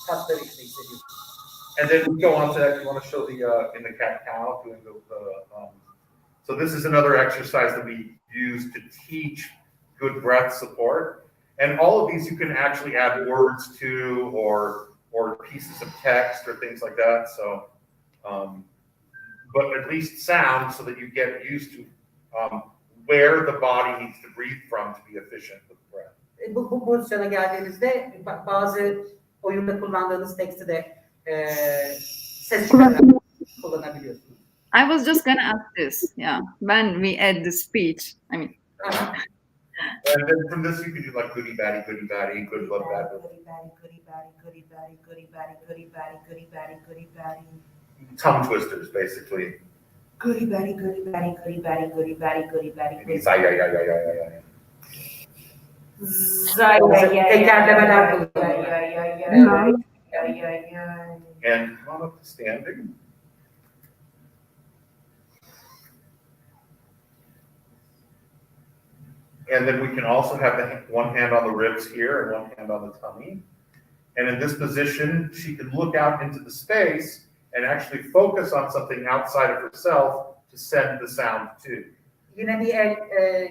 Speaker 3: kasları işte hissediyoruz.
Speaker 2: And then we go on to that. You want to show the in the cat-cow doing so this is another exercise that we use to teach good breath support. And all of these you can actually add words to or pieces of text or things like that. So, but at least sound so that you get used to where the body needs to breathe from to be efficient with breath.
Speaker 3: Bu pozisyona geldiğinizde bazı oyunda kullandığınız teksti de ses çıkararak kullanabiliyorsunuz.
Speaker 1: I was just gonna ask this, yeah. When we add the speech, I mean.
Speaker 2: And then from this you can do like goody baddie, good love bad.
Speaker 4: Goody baddie, goody baddie, goody baddie, goody baddie, goody baddie, goody baddie, goody baddie.
Speaker 2: Tongue twisters, basically.
Speaker 4: Goody baddie, goody baddie, goody baddie, goody baddie, goody baddie.
Speaker 3: Tekerlemeler kullanıyorlar.
Speaker 2: And come up to standing. And then we can also have one hand on the ribs here and one hand on the tummy. And in this position, she can look out into the space and actually focus on something outside of herself to send the sound to.
Speaker 3: Yine bir el,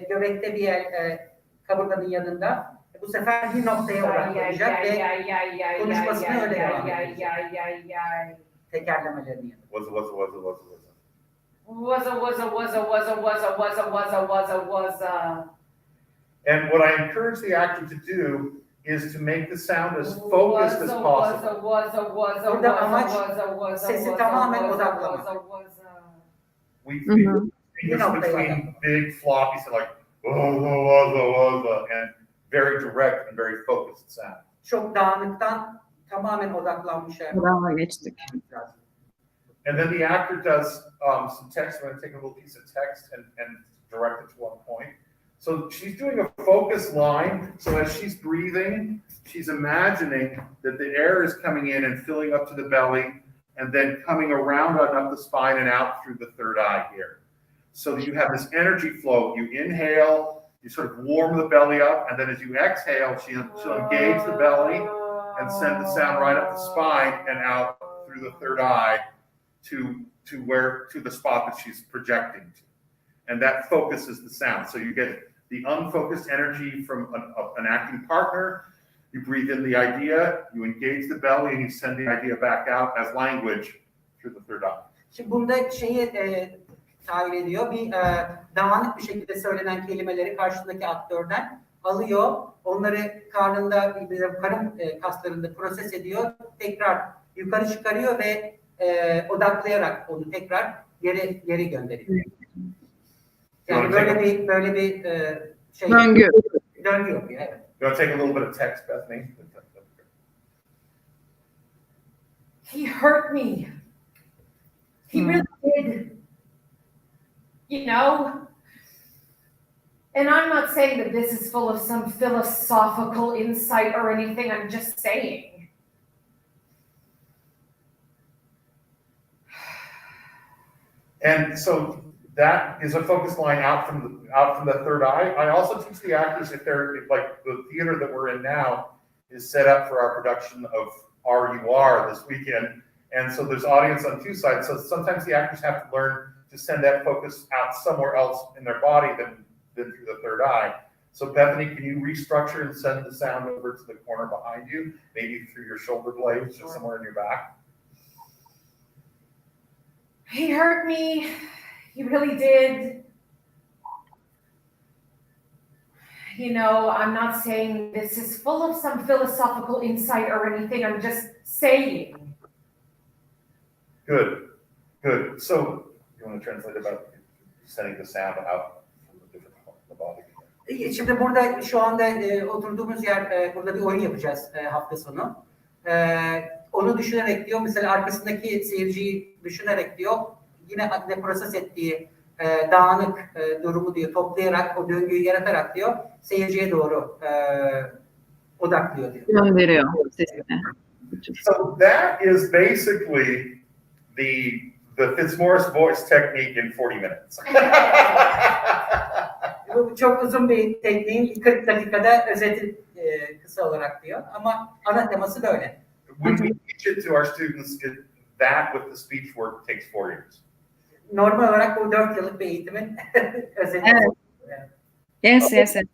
Speaker 3: göbekte bir el kaburganın yanında. Bu sefer bir noktaya odaklanacak ve konuşmasını öyle devam edecek. Tekerlemelerini yapacak.
Speaker 2: And what I encourage the actor to do is to make the sound as focused as possible.
Speaker 3: Burada amaç sesi tamamen odaklamak.
Speaker 2: We distinguish between big floppies and like and very direct and very focused sound.
Speaker 3: Çok dağınıktan tamamen odaklanmış.
Speaker 1: Bravo, geçtik.
Speaker 2: And then the actor does some text. I'm going to take a little piece of text and direct it to one point. So she's doing a focus line. So as she's breathing, she's imagining that the air is coming in and filling up to the belly and then coming around and up the spine and out through the third eye here. So that you have this energy flow. You inhale, you sort of warm the belly up, and then as you exhale, she'll engage the belly and send the sound right up the spine and out through the third eye to the spot that she's projecting to. And that focuses the sound. So you get the unfocused energy from an acting partner, you breathe in the idea, you engage the belly, and you send the idea back out as language through the third eye.
Speaker 3: Şimdi bunda şeyi tahayyül ediyor, bir dağınık bir şekilde söylenen kelimeleri karşısındaki aktörden alıyor, onları karnında, karın kaslarında proses ediyor, tekrar yukarı çıkarıyor ve odaklayarak onu tekrar geri gönderiyor. Yani böyle bir şey. Döngü yapıyor, evet.
Speaker 2: You want to take a little bit of text, Bethany?
Speaker 5: He hurt me. He really did. You know? And I'm not saying that this is full of some philosophical insight or anything. I'm just saying.
Speaker 2: And so that is a focus line out from the third eye. I also teach the actors if like the theater that we're in now is set up for our production of RUR this weekend. And so there's audience on two sides. So sometimes the actors have to learn to send that focus out somewhere else in their body than through the third eye. So Bethany, can you restructure and send the sound over to the corner behind you, maybe through your shoulder blades or somewhere in your back?
Speaker 5: He hurt me. He really did. You know, I'm not saying this is full of some philosophical insight or anything. I'm just saying.
Speaker 2: Good, good. So you want to translate about sending the sound out from the different parts of the body?
Speaker 3: Şimdi burada şu anda oturduğumuz yer, burada bir oyun yapacağız hafta sonu. Onu düşünerek diyor, mesela arkasındaki seyirciyi düşünerek diyor, yine ne proses ettiği dağınık durumu diyor, toplayarak, o döngüyü yaratarak diyor, seyirciye doğru odaklıyor diyor.
Speaker 1: Gönderiyor sesini.
Speaker 2: So that is basically the Fitzmaurice voice technique in 40 minutes.
Speaker 3: Bu çok uzun bir tekniğin 40 dakikada özeti kısa olarak diyor ama ana teması böyle.
Speaker 2: When we teach it to our students, that with the speech work takes 4 years.
Speaker 3: Normal olarak bu 4 yıllık bir eğitimin özeti.
Speaker 1: Evet. Yes, yes, yes.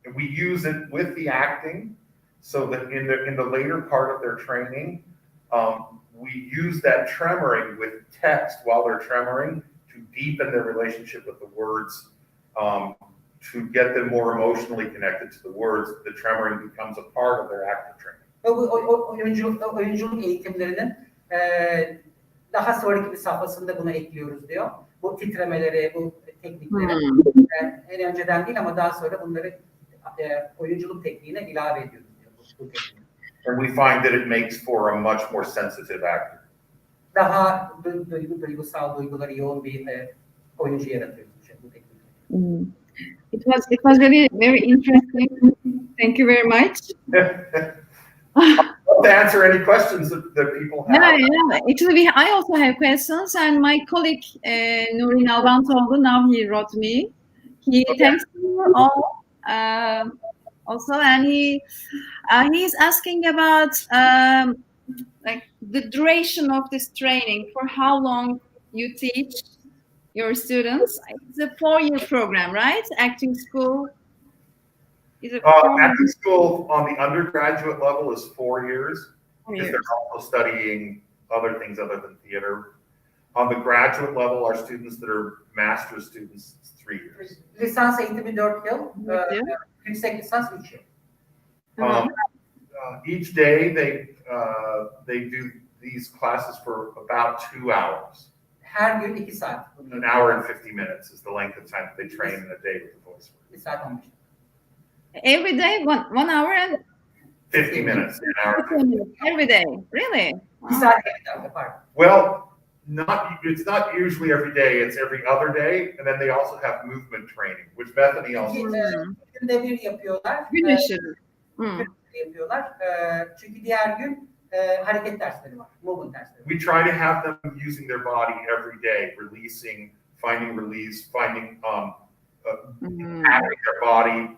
Speaker 2: We use it with the acting, so that in the later part of their training, we use that tremoring with text while they're tremoring to deepen their relationship with the words, to get them more emotionally connected to the words. The tremoring becomes a part of their acting training.
Speaker 3: Oyunculuk eğitimlerinin daha sonraki bir safhasında bunu ekliyoruz diyor. Bu titremeleri, bu teknikleri en önceden değil ama daha sonra bunları oyunculuk tekniğine ilave ediyoruz diyor.
Speaker 2: And we find that it makes for a much more sensitive actor.
Speaker 3: Daha duygusal duyguları yoğun bir oyuncu yaratıyoruz bu teknikle.
Speaker 1: It was very, very interesting. Thank you very much.
Speaker 2: To answer any questions that people have.
Speaker 1: Yeah. Actually, I also have questions, and my colleague Nurin Albantoğlu, now he wrote me. He thanks you all also, and he's asking about like the duration of this training, for how long you teach your students. It's a 4-year program, right? Acting school.
Speaker 2: Acting school on the undergraduate level is 4 years, because they're also studying other things other than theater. On the graduate level, our students that are master's students, it's 3 years.
Speaker 3: Lisans eğitimi 4 yıl, yüksek lisans 3 yıl.
Speaker 2: Each day they do these classes for about 2 hours.
Speaker 3: Her gün 2 saat.
Speaker 2: An hour and 50 minutes is the length of time that they train in a day with the voice.
Speaker 3: 1 saat 15.
Speaker 1: Every day, 1 hour and
Speaker 2: 50 minutes, an hour.
Speaker 1: 50 minutes every day. Really?
Speaker 3: 1 saat yapar.
Speaker 2: Well, it's not usually every day, it's every other day, and then they also have movement training, which Bethany also.
Speaker 3: Günde bir yapıyorlar.
Speaker 1: Gün ışığı.
Speaker 3: Yapıyorlar. Çünkü diğer gün hareket dersleri var, movement dersleri.
Speaker 2: We try to have them using their body every day, releasing, finding release, finding having their body,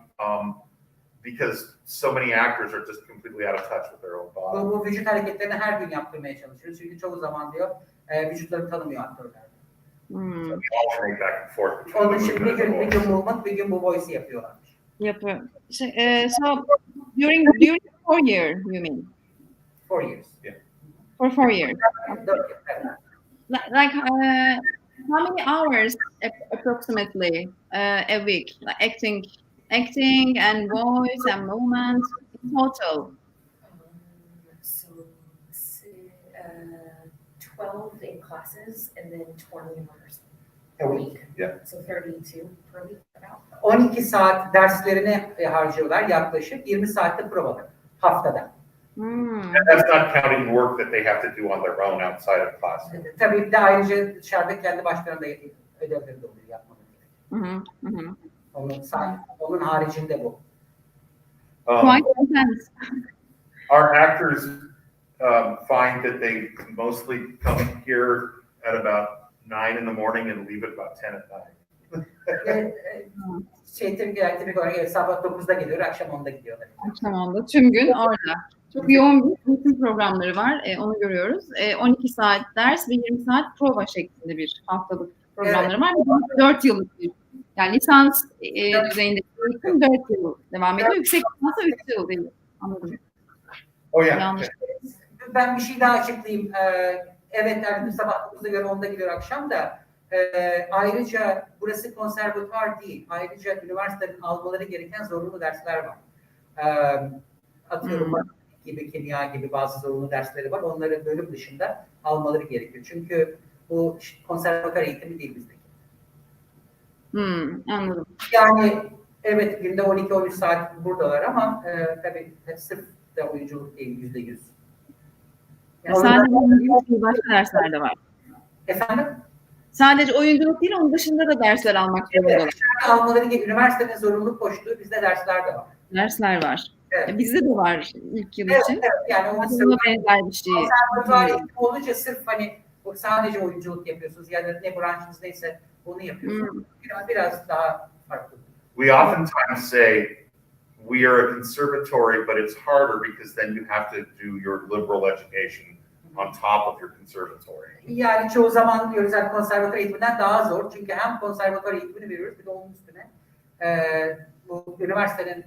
Speaker 2: because so many actors are just completely out of touch with their own body.
Speaker 3: Bu vücut hareketlerini her gün yaptırmaya çalışıyoruz. Çünkü çoğu zaman diyor vücutları tanımıyor aktörler.
Speaker 2: So we alternate back and forth between
Speaker 3: Onun
Speaker 2: the
Speaker 3: için
Speaker 2: movement and the
Speaker 3: bir gün
Speaker 2: voice.
Speaker 3: movement, bir gün bu voice'i yapıyorlarmış.
Speaker 1: Yapıyor. So during 4 years, you mean?
Speaker 3: 4 years.
Speaker 2: Yeah.
Speaker 1: For 4 years.
Speaker 3: 4 yıl. Evet.
Speaker 1: Like how many hours approximately a week? Like acting and voice and movement in total.
Speaker 5: So 12 in classes and then 20 in rehearsal a week.
Speaker 2: Yeah.
Speaker 5: So 32 per week about.
Speaker 3: 12 saat derslerine harcıyorlar yaklaşık. 20 saatte provalar haftada.
Speaker 2: And that's not counting work that they have to do on their own outside of class.
Speaker 3: Tabii bir de ayrıca dışarıda kendi başlarında ödevleri de oluyor yapmaları gerekiyor. Onun haricinde bu.
Speaker 1: Quite intense.
Speaker 2: Our actors find that they mostly come here at about 9 in the morning and leave at about 10 at night.
Speaker 3: Tipik olarak sabah 9'da geliyor, akşam 10'da gidiyorlar.
Speaker 1: Akşam 10'da tüm gün orada. Çok yoğun bir eğitim programları var. Onu görüyoruz. 12 saat ders ve 20 saat prova şeklinde bir haftalık programları var. 4 yıllık bir. Yani lisans düzeyindeki eğitim 4 yıl devam ediyor. Yüksek lisansa 3 yıl değil. Anladım.
Speaker 2: Oh yeah.
Speaker 1: Yanlış.
Speaker 3: Ben bir şey daha açıklayayım. Evet, yani sabah 9'da göre 10'da gidiyor akşam da. Ayrıca burası konservatuvar değil. Ayrıca üniversitenin almaları gereken zorunlu dersler var. Atıyorum gibi, kimya gibi bazı zorunlu dersleri var. Onları bölüm dışında almaları gerekiyor. Çünkü bu konservatuvar eğitimi değil bizdeki.
Speaker 1: Anladım.
Speaker 3: Yani evet günde 12-13 saat buradalar ama tabii sırf da oyunculuk değil %100. Yani
Speaker 1: sadece oyunculuk değil, başka dersler de var.
Speaker 3: Efendim?
Speaker 1: Sadece oyunculuk değil, onun dışında da dersler almak zorundalar.
Speaker 3: Evet, almaları gibi üniversitenin zorunlu koştuğu bizde dersler de var.
Speaker 1: Dersler var.
Speaker 3: Evet.
Speaker 1: Bizde de var ilk yıl
Speaker 3: Evet,
Speaker 1: için.
Speaker 3: evet. Yani o
Speaker 1: Buna benzer bir şey.
Speaker 3: konservatuvar eğitimi olunca sırf hani sadece oyunculuk yapıyorsunuz ya da ne branşınız neyse onu yapıyorsunuz. Biraz daha farklı.
Speaker 2: We oftentimes say we are a conservatory, but it's harder because then you have to do your liberal education on top of your conservatory.
Speaker 3: Yani çoğu zaman diyoruz yani konservatuvar eğitiminden daha zor. Çünkü hem konservatuvar eğitimini veriyoruz bir de onun üstüne bu üniversiteden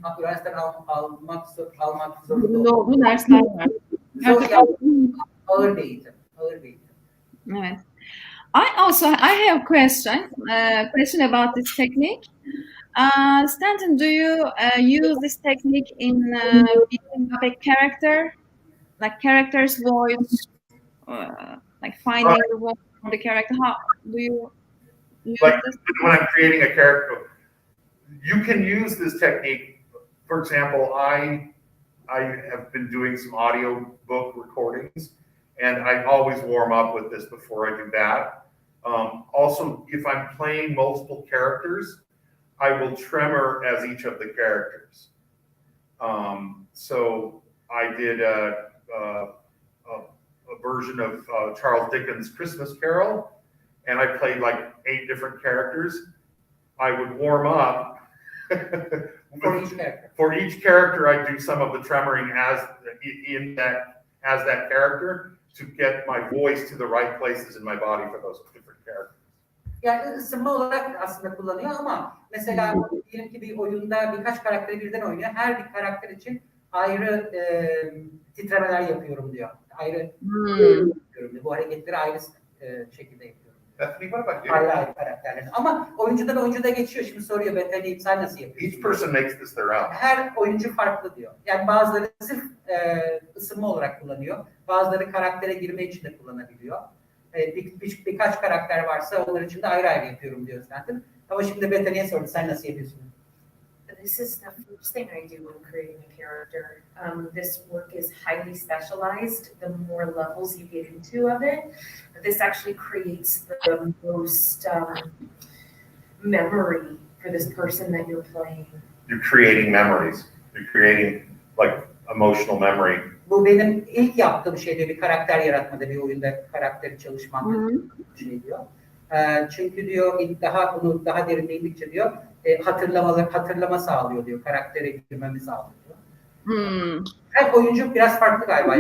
Speaker 3: almak zorunda
Speaker 1: olduğu dersler var.
Speaker 3: Ağır bir eğitim.
Speaker 1: Evet. I have a question about this technique. Stanton, do you use this technique in building up a character, like character's voice, like finding the voice of the character? How do you use this?
Speaker 2: When I'm creating a character, you can use this technique. For example, I have been doing some audio book recordings, and I always warm up with this before I do that. Also, if I'm playing multiple characters, I will tremor as each of the characters. So I did a version of Charles Dickens' Christmas Carol, and I played like 8 different characters. I would warm up. For each character, I do some of the tremoring as that character to get my voice to the right places in my body for those different characters.
Speaker 3: Yani ısınma olarak aslında kullanıyor ama mesela diyelim ki bir oyunda birkaç karakteri birden oynuyor. Her bir karakter için ayrı titremeler yapıyorum diyor. Ayrı yapıyorum diyor. Bu hareketleri ayrı şekilde yapıyorum. Ayrı karakterlerin. Ama oyuncuda geçiyor. Şimdi soruyor Bethany sen nasıl yapıyorsun?
Speaker 2: Each person makes this their own.
Speaker 3: Her oyuncu farklı diyor. Yani bazıları sırf ısınma olarak kullanıyor. Bazıları karaktere girme için de kullanabiliyor. Birkaç karakter varsa onlar için de ayrı ayrı yapıyorum diyor zaten. Ama şimdi Bethany'e sordu sen nasıl yapıyorsun?
Speaker 5: This is the first thing I do when creating a character. This work is highly specialized. The more levels you get into of it, this actually creates the most memory for this person that you're playing.
Speaker 2: You're creating memories. You're creating like emotional memory.
Speaker 3: Bu benim ilk yaptığım şey diyor, bir karakter yaratmada, bir oyunda karakteri çalışmak şey diyor. Çünkü diyor bunu daha derine indikçe diyor hatırlama sağlıyor diyor, karaktere girmemi sağlıyor diyor. Her oyuncu biraz farklı galiba.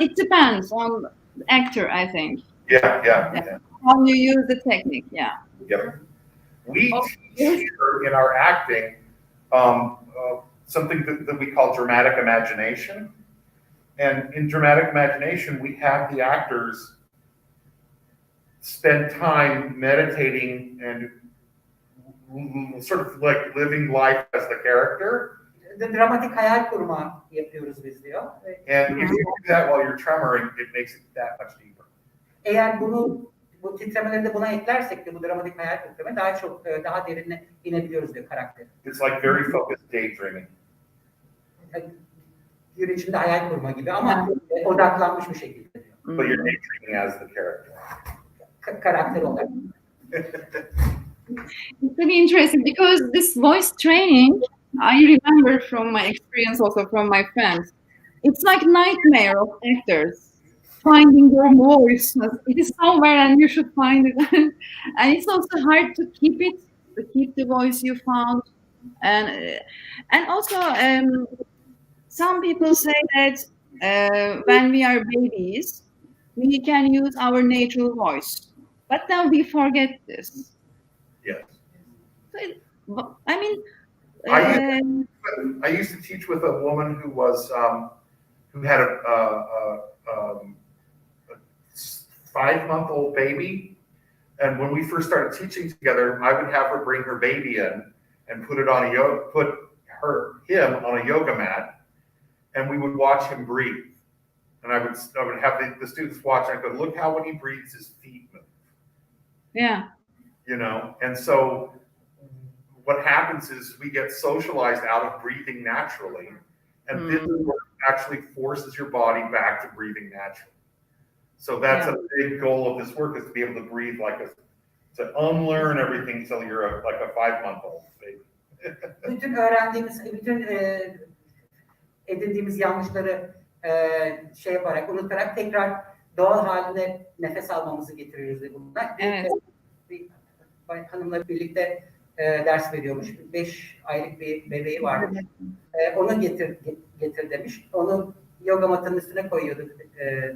Speaker 1: It depends on the actor, I think.
Speaker 2: Yeah.
Speaker 1: How you use the technique,
Speaker 2: Yep. We teach here in our acting something that we call dramatic imagination. And in dramatic imagination, we have the actors spend time meditating and sort of like living life as the character.
Speaker 3: Dramatik hayal kurma yapıyoruz biz diyor.
Speaker 2: And if you do that while you're tremoring, it makes it that much deeper.
Speaker 3: Eğer bu titremeleri de buna eklersek de bu dramatik hayal kurma daha derine inebiliyoruz diyor karakter.
Speaker 2: It's like very focused daydreaming.
Speaker 3: gün içinde hayal kurma gibi ama odaklanmış bir şekilde diyor.
Speaker 2: But you're daydreaming as the character.
Speaker 3: Karakter olarak.
Speaker 1: It's really interesting because this voice training, I remember from my experience also from my friends, it's like nightmare of actors. Finding your voice. It is somewhere and you should find it. And it's also hard to keep it, to keep the voice you found. And also, some people say that when we are babies, we can use our natural voice. But then we forget this.
Speaker 2: Yes.
Speaker 1: I mean,
Speaker 2: I used to teach with a woman who was who had a 5-month-old baby, and when we first started teaching together, I would have her bring her baby in and put him on a yoga mat, and we would watch him breathe. And I would have the students watch, and I go, look how when he breathes, his feet move.
Speaker 1: Yeah.
Speaker 2: You know, and so what happens is we get socialized out of breathing naturally, and this work actually forces your body back to breathing naturally. So that's a big goal of this work, is to be able to breathe to unlearn everything until you're like a 5-month-old baby.
Speaker 3: Bütün öğrendiğimiz, bütün edindiğimiz yanlışları şey yaparak, unutarak tekrar doğal haline nefes almamızı getiriyoruz bunlar.
Speaker 1: Evet.
Speaker 3: Bir hanımla birlikte ders veriyormuş. 5 aylık bir bebeği varmış. Onu getir demiş. Onu yoga matının üstüne koyuyorduk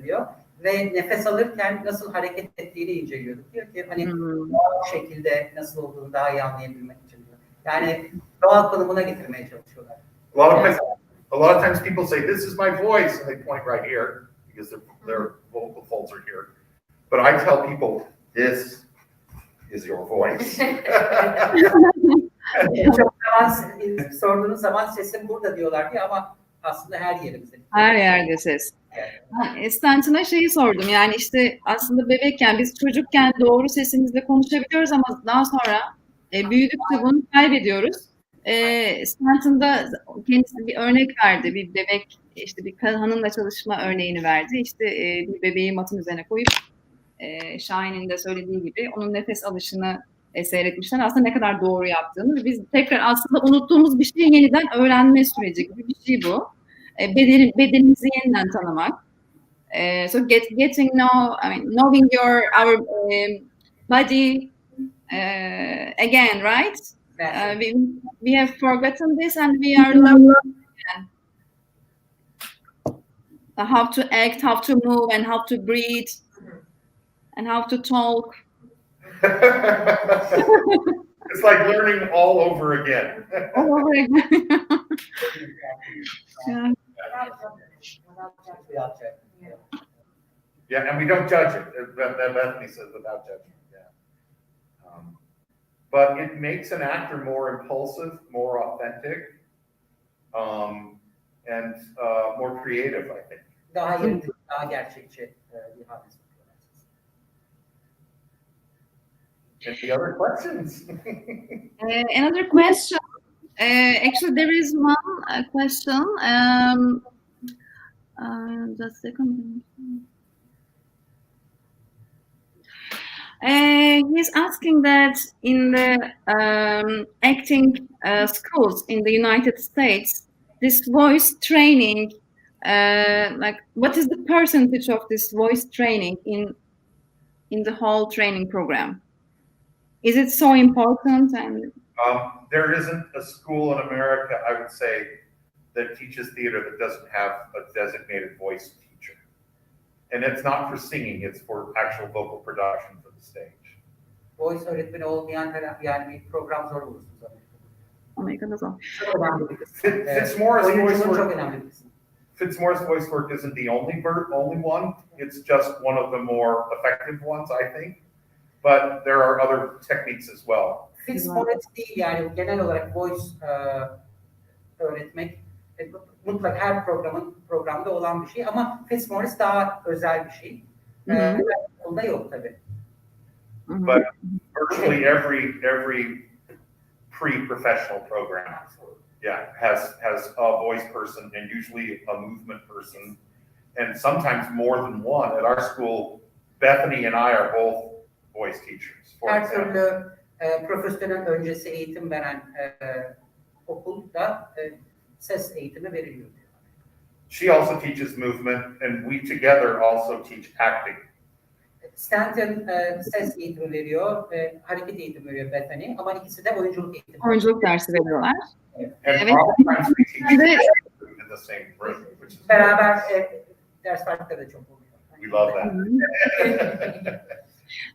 Speaker 3: diyor. Ve nefes alırken nasıl hareket ettiğini inceliyorduk. Diyor ki hani doğal şekilde nasıl olduğunu daha iyi anlayabilmek için diyor. Yani doğal konumuna getirmeye çalışıyorlar.
Speaker 2: A lot of times people say, this is my voice, and they point right here because their vocal folds are here. But I tell people, this is your voice.
Speaker 3: Çok zaman sorduğunuz zaman sesim burada diyorlar diye, ama aslında her yerimizde.
Speaker 1: Her yerde ses. Stanton'a şeyi sordum, yani işte aslında bebekken, biz çocukken doğru sesimizle konuşabiliyoruz ama daha sonra büyüdükçe bunu kaybediyoruz. Stanton'da kendisi bir örnek verdi, bir bebek, işte bir hanımla çalışma örneğini verdi. İşte bir bebeği matın üzerine koyup Şahin'in de söylediği gibi onun nefes alışını seyretmişler. Aslında ne kadar doğru yaptığını ve biz tekrar aslında unuttuğumuz bir şeyi yeniden öğrenme süreci gibi bir şey bu. Bedenimizi yeniden tanımak. So getting knowing our body again, right? We have forgotten this and we are learning again. How to act, how to move, and how to breathe, and how to talk.
Speaker 2: It's like learning all over again.
Speaker 1: All over again. Yeah.
Speaker 2: Yeah, and we don't judge it. Bethany says without judging. Yeah. But it makes an actor more impulsive, more authentic, and more creative, I think.
Speaker 3: Daha yaratıcı, daha gerçekçi bir hal.
Speaker 2: Any other questions?
Speaker 1: Another question. Actually, there is one question. Just a second. He's asking that in the acting schools in the United States, this voice training, like what is the percentage of this voice training in the whole training program? Is it so important? And
Speaker 2: there isn't a school in America, I would say, that teaches theater that doesn't have a designated voice teacher. And it's not for singing, it's for actual vocal production for the stage.
Speaker 3: Voice öğretmeni olmayan yani bir program zor bulursunuz.
Speaker 1: Amerika'da zor.
Speaker 3: Çok önemli bir kısım.
Speaker 2: Fitzmaurice voice
Speaker 3: Oyunculuğun çok
Speaker 2: work.
Speaker 3: önemli bir kısım.
Speaker 2: Fitzmaurice voice work isn't the only one. It's just one of the more effective ones, I think. But there are other techniques as well.
Speaker 3: Fitzmaurice değil, yani genel olarak voice öğretmek mutlaka her programda olan bir şey, ama Fitzmaurice daha özel bir şey. Okulda yok tabii.
Speaker 2: But virtually every pre-professional program has a voice person and usually a movement person, and sometimes more than one. At our school, Bethany and I are both voice teachers. For
Speaker 3: Her
Speaker 2: example.
Speaker 3: türlü profesyonel öncesi eğitim veren okulda ses eğitimi veriliyor.
Speaker 2: She also teaches movement, and we together also teach acting.
Speaker 3: Stanton ses eğitimi veriyor, hareket eğitimi veriyor Bethany, ama ikisi de oyunculuk eğitimi.
Speaker 1: Oyunculuk dersi veriyorlar.
Speaker 2: And
Speaker 1: Evet.
Speaker 2: oftentimes we teach
Speaker 1: Ben de-
Speaker 2: in the same room, which is
Speaker 3: Beraber ders farkları da çok oluyor.
Speaker 2: we love that.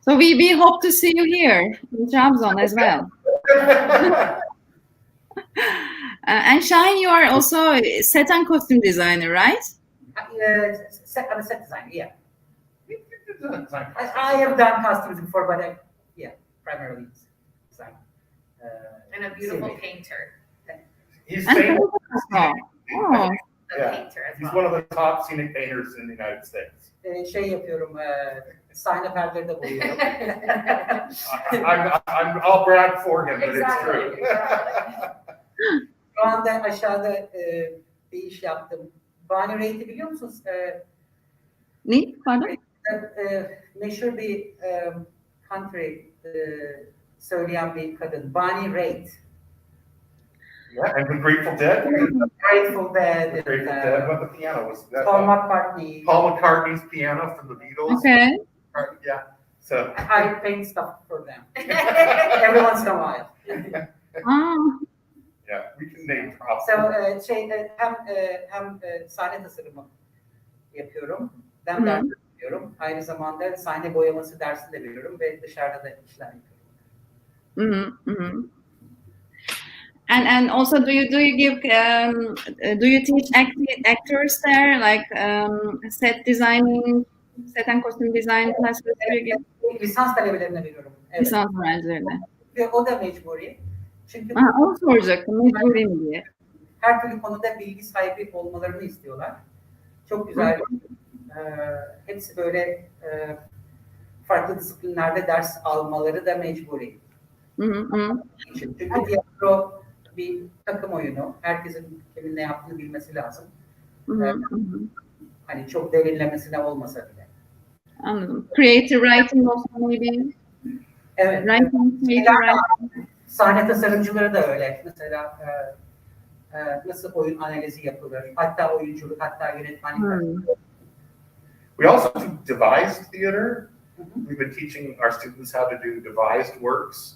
Speaker 1: So we hope to see you here in Trabzon as well. And Şahin, you are also a set and costume designer, right?
Speaker 3: I'm a set designer, yeah. I have done costumes before, but primarily design.
Speaker 5: And a beautiful
Speaker 3: Scenery.
Speaker 5: painter.
Speaker 2: He's
Speaker 1: And
Speaker 2: famous.
Speaker 1: oh,
Speaker 5: A
Speaker 2: Yeah.
Speaker 5: painter as
Speaker 2: He's
Speaker 5: well.
Speaker 2: one of the top scenic painters in the United States.
Speaker 3: Şey yapıyorum, sahne perdeleri de boyuyorum.
Speaker 2: I'll brag for him, but it's
Speaker 5: Exactly,
Speaker 2: true.
Speaker 5: exactly.
Speaker 3: Şu anda aşağıda bir iş yaptım. Bonnie Raitt'i biliyor musunuz?
Speaker 1: ne? Pardon?
Speaker 3: Meşhur bir country söyleyen bir kadın. Bonnie Raitt.
Speaker 2: Yeah, and the Grateful Dead.
Speaker 3: Grateful Dead.
Speaker 2: The Grateful Dead. What the piano was that?
Speaker 3: Paul McCartney.
Speaker 2: Paul McCartney's piano from the Beatles.
Speaker 1: Okay.
Speaker 2: Yeah. So
Speaker 3: I paint stuff for them. Every once in a while.
Speaker 2: yeah, we can name drops.
Speaker 3: So hem sahne tasarımı yapıyorum. Ben ders veriyorum. Aynı zamanda sahne boyaması dersini de veriyorum ve dışarıda da işler yapıyorum.
Speaker 1: And also, do you give do you teach actors there, like set designing, set and costume design classes?
Speaker 3: Lisans talebelerine veriyorum. Evet.
Speaker 1: Lisans öğrencilerine.
Speaker 3: Ve o da mecburi. Çünkü
Speaker 1: Onu soracaktım. Mecburi mi diye.
Speaker 3: her türlü konuda bilgi sahibi olmalarını istiyorlar. Çok güzel. Hepsi böyle farklı disiplinlerde ders almaları da mecburi. Çünkü tiyatro bir takım oyunu. Herkesin kimin ne yaptığını bilmesi lazım. Hani çok derinlemesine olmasa bile.
Speaker 1: Anladım. Creative writing also maybe.
Speaker 3: Evet.
Speaker 1: Writing, creative writing.
Speaker 3: Sahne tasarımcıları da öyle. Mesela nasıl oyun analizi yapılır, hatta oyunculuk, hatta yönetmenlik.
Speaker 2: We also do devised theater. We've been teaching our students how to do devised works,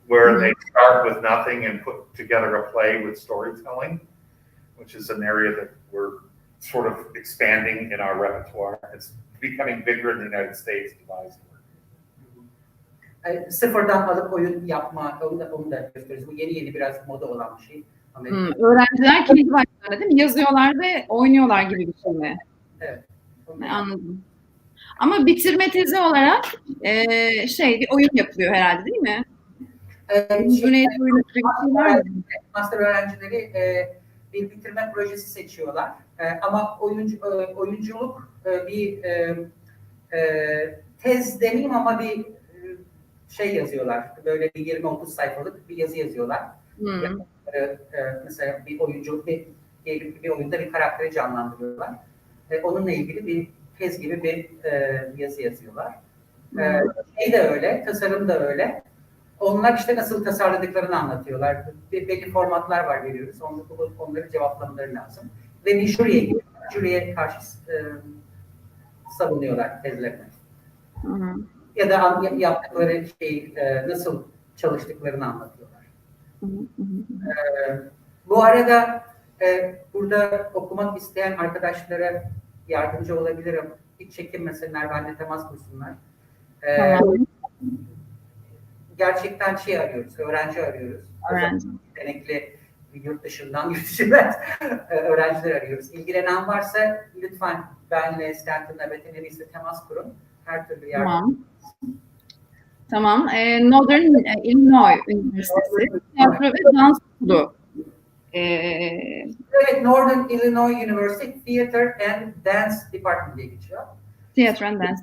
Speaker 2: where they start with nothing and put together a play with storytelling, which is an area that we're sort of expanding in our repertoire. It's becoming bigger in the United States, devised work.
Speaker 3: Sıfırdan alıp oyun yapma, onu da gösteriyoruz. Bu yeni biraz moda olan bir şey.
Speaker 1: Öğrenciler kendi başlarında değil mi? Yazıyorlar ve oynuyorlar gibi bir şey mi?
Speaker 3: Evet.
Speaker 1: Anladım. Ama bitirme tezi olarak bir oyun yapılıyor herhalde değil mi?
Speaker 3: Master öğrencileri bir bitirme projesi seçiyorlar. Ama oyunculuk bir tez demeyeyim ama bir şey yazıyorlar. Böyle bir 20-30 sayfalık bir yazı yazıyorlar. Mesela bir oyunculuk bir oyunda bir karakteri canlandırıyorlar. Onunla ilgili bir tez gibi bir yazı yazıyorlar. Şey de öyle, tasarım da öyle. Onlar işte nasıl tasarladıklarını anlatıyorlar. Belli formatlar var, veriyoruz. Onları cevaplamaları lazım. Ve bir jüriye karşı savunuyorlar tezlerini. Ya da yaptıkları şey nasıl çalıştıklarını anlatıyorlar. Bu arada burada okumak isteyen arkadaşlara yardımcı olabilirim. Hiç çekinmesinler, benimle temas kursunlar. Gerçekten arıyoruz, öğrenci arıyoruz. Yetenekli yurt dışından yetişmez öğrenciler arıyoruz. İlgilenen varsa lütfen benle, Stanton'la ve Tenerife temas kurun. Her türlü yardım.
Speaker 1: Tamam. Northern Illinois Üniversitesi Tiyatro ve Dans Okulu.
Speaker 3: Evet, Northern Illinois University Theater and Dance Department diye geçiyor.
Speaker 1: Theater and Dance.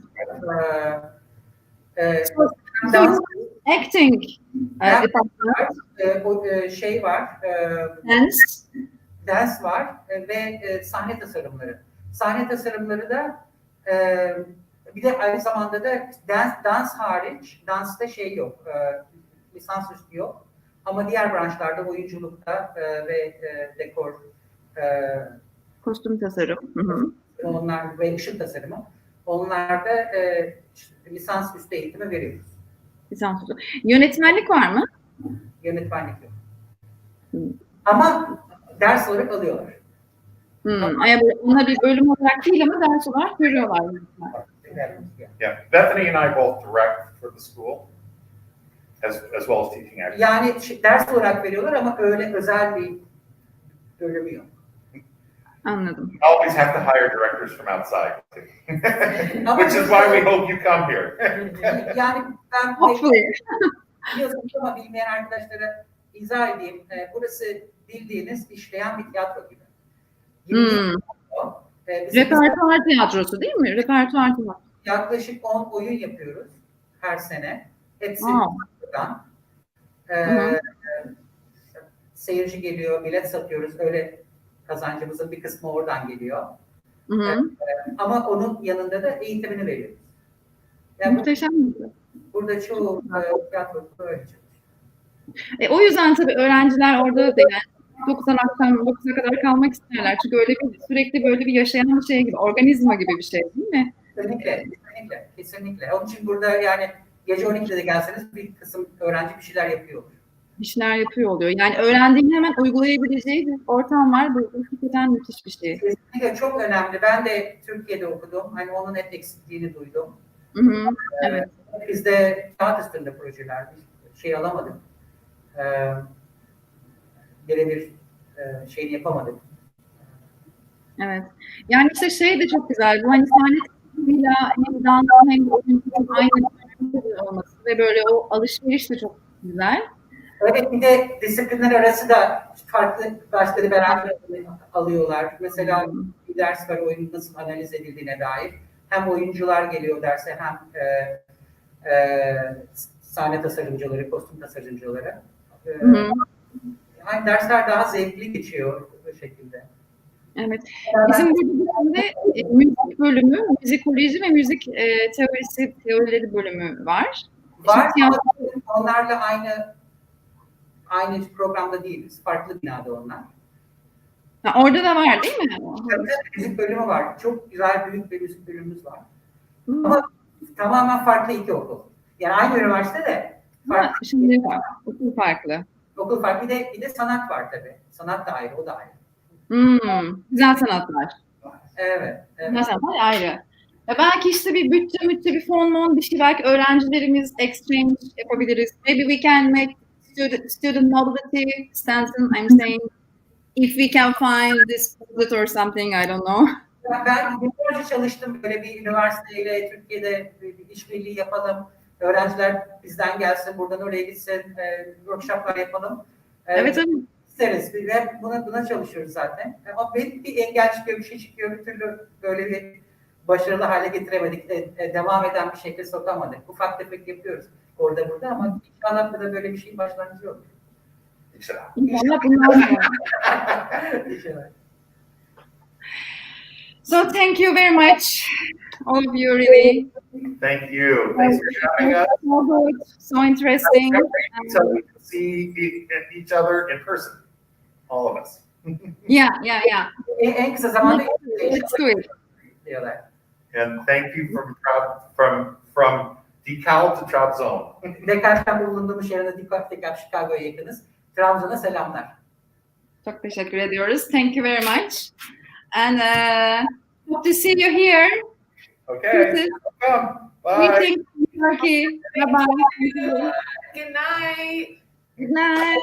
Speaker 3: Dans,
Speaker 1: Acting.
Speaker 3: Hem-
Speaker 1: department,
Speaker 3: şey var,
Speaker 1: dance.
Speaker 3: ders var ve sahne tasarımları. Sahne tasarımları da bir de aynı zamanda da dans hariç, dansta şey yok, lisansüstü yok. Ama diğer branşlarda oyunculukta ve dekor,
Speaker 1: Kostüm tasarım. Hı-hı.
Speaker 3: onlar ve ışık tasarımı, onlarda lisansüstü eğitimi veriyoruz.
Speaker 1: Lisansüstü. Yönetmenlik var mı?
Speaker 3: Yönetmenlik yok.
Speaker 1: Hı.
Speaker 3: Ama ders olarak alıyorlar.
Speaker 1: Yani onlar bir bölüm olarak değil ama ders olarak görüyorlar.
Speaker 2: Yeah, Bethany and I both direct for the school, as well as teaching acting.
Speaker 3: Yani ders olarak veriyorlar ama öyle özel bir bölümü yok.
Speaker 1: Anladım.
Speaker 2: We always have to hire directors from outside, which is why we hope you come here.
Speaker 3: Yani ben
Speaker 1: Hopefully.
Speaker 3: biliyorsunuz ama bilmeyen arkadaşlara izah edeyim. Burası bildiğiniz işleyen bir tiyatro gibi.
Speaker 1: Repertuar tiyatrosu değil mi? Repertuar tiyatrosu.
Speaker 3: Yaklaşık 10 oyun yapıyoruz her sene. Hepsi buradan. Seyirci geliyor, bilet satıyoruz. Öyle kazancımızın bir kısmı oradan geliyor. Ama onun yanında da eğitimini veriyoruz. Yani
Speaker 1: Muhteşem.
Speaker 3: burada çoğu tiyatro böyle çalışıyor.
Speaker 1: O yüzden tabii öğrenciler orada da yani 9'dan akşam 9'a kadar kalmak isterler. Çünkü öyle bir sürekli böyle bir yaşayan bir şey gibi, organizma gibi bir şey değil mi?
Speaker 3: Kesinlikle. Onun için burada yani gece 12'de de gelseniz bir kısım öğrenci bir şeyler yapıyor.
Speaker 1: Bir şeyler yapıyor oluyor. Yani öğrendiğini hemen uygulayabileceği bir ortam var. Bu hakikaten müthiş bir şey.
Speaker 3: Kesinlikle çok önemli. Ben de Türkiye'de okudum. Hani onun hep eksikliğini duydum.
Speaker 1: Evet.
Speaker 3: Bizde kağıt üstünde projeler, bir şey alamadık. Birebir şeyini yapamadık.
Speaker 1: Evet. Yani işte şey de çok güzel. Bu hani sahne tasarımıyla hem dansın hem de oyuncunun aynı olması ve böyle o alışveriş de çok güzel.
Speaker 3: Evet, bir de disiplinler arası da farklı dersleri beraber alıyorlar. Mesela bir ders var oyunun nasıl analiz edildiğine dair. Hem oyuncular geliyor derse hem sahne tasarımcıları, kostüm tasarımcıları. Yani dersler daha zevkli geçiyor bu şekilde.
Speaker 1: Evet. Bizim burada müzik bölümü, müzikoloji ve müzik teorileri bölümü var.
Speaker 3: Var ama onlarla aynı programda değiliz. Farklı binada onlar.
Speaker 1: Orada da var değil mi?
Speaker 3: Müzik bölümü var. Çok güzel büyük bir müzik bölümümüz var. Ama tamamen farklı iki okul. Yani aynı üniversitede farklı.
Speaker 1: Şimdi okul farklı.
Speaker 3: Okul farklı. Bir de sanat var tabii. Sanat da ayrı, o da ayrı.
Speaker 1: Güzel sanatlar.
Speaker 3: Evet.
Speaker 1: Güzel sanatlar ayrı. Belki işte bir bütçe, bir fon, bir şey belki öğrencilerimiz exchange yapabiliriz. Maybe we can make student mobility, Stanton, I'm saying, if we can find this booklet or something, I don't know.
Speaker 3: Ben yıllarca çalıştım böyle bir üniversiteyle Türkiye'de bir işbirliği yapalım. Öğrenciler bizden gelsin, buradan oraya gitsin, workshoplar yapalım.
Speaker 1: Evet.
Speaker 3: İsteriz. Biz hep buna çalışıyoruz zaten. Ama bir engel çıkıyor, bir şey çıkıyor. Bir türlü böyle bir başarılı hale getiremedik. Devam eden bir şekilde sokamadık. Ufak tefek yapıyoruz orada burada ama inşallah da böyle bir şeyin başlangıcı yok.
Speaker 2: İnşallah.
Speaker 1: İnşallah bunlar
Speaker 3: İnşallah.
Speaker 1: So thank you very much, all of you, really.
Speaker 2: Thank you. Thanks for having us.
Speaker 1: So good, so interesting.
Speaker 2: So we can see each other in person, all of us.
Speaker 1: Yeah.
Speaker 3: En kısa zamanda
Speaker 1: Let's do it.
Speaker 3: diyorlar.
Speaker 2: And thank you from DeKalb to Trabzon.
Speaker 3: Dekalb'den bulunduğumuz yerine Dekalb, Chicago'ya yakınız. Trabzon'a selamlar.
Speaker 1: Çok teşekkür ediyoruz. Thank you very much. And hope to see you here.
Speaker 2: Okay, come. Bye.
Speaker 1: Greetings from Turkey. Bye-bye.
Speaker 5: Good night.
Speaker 1: Good night.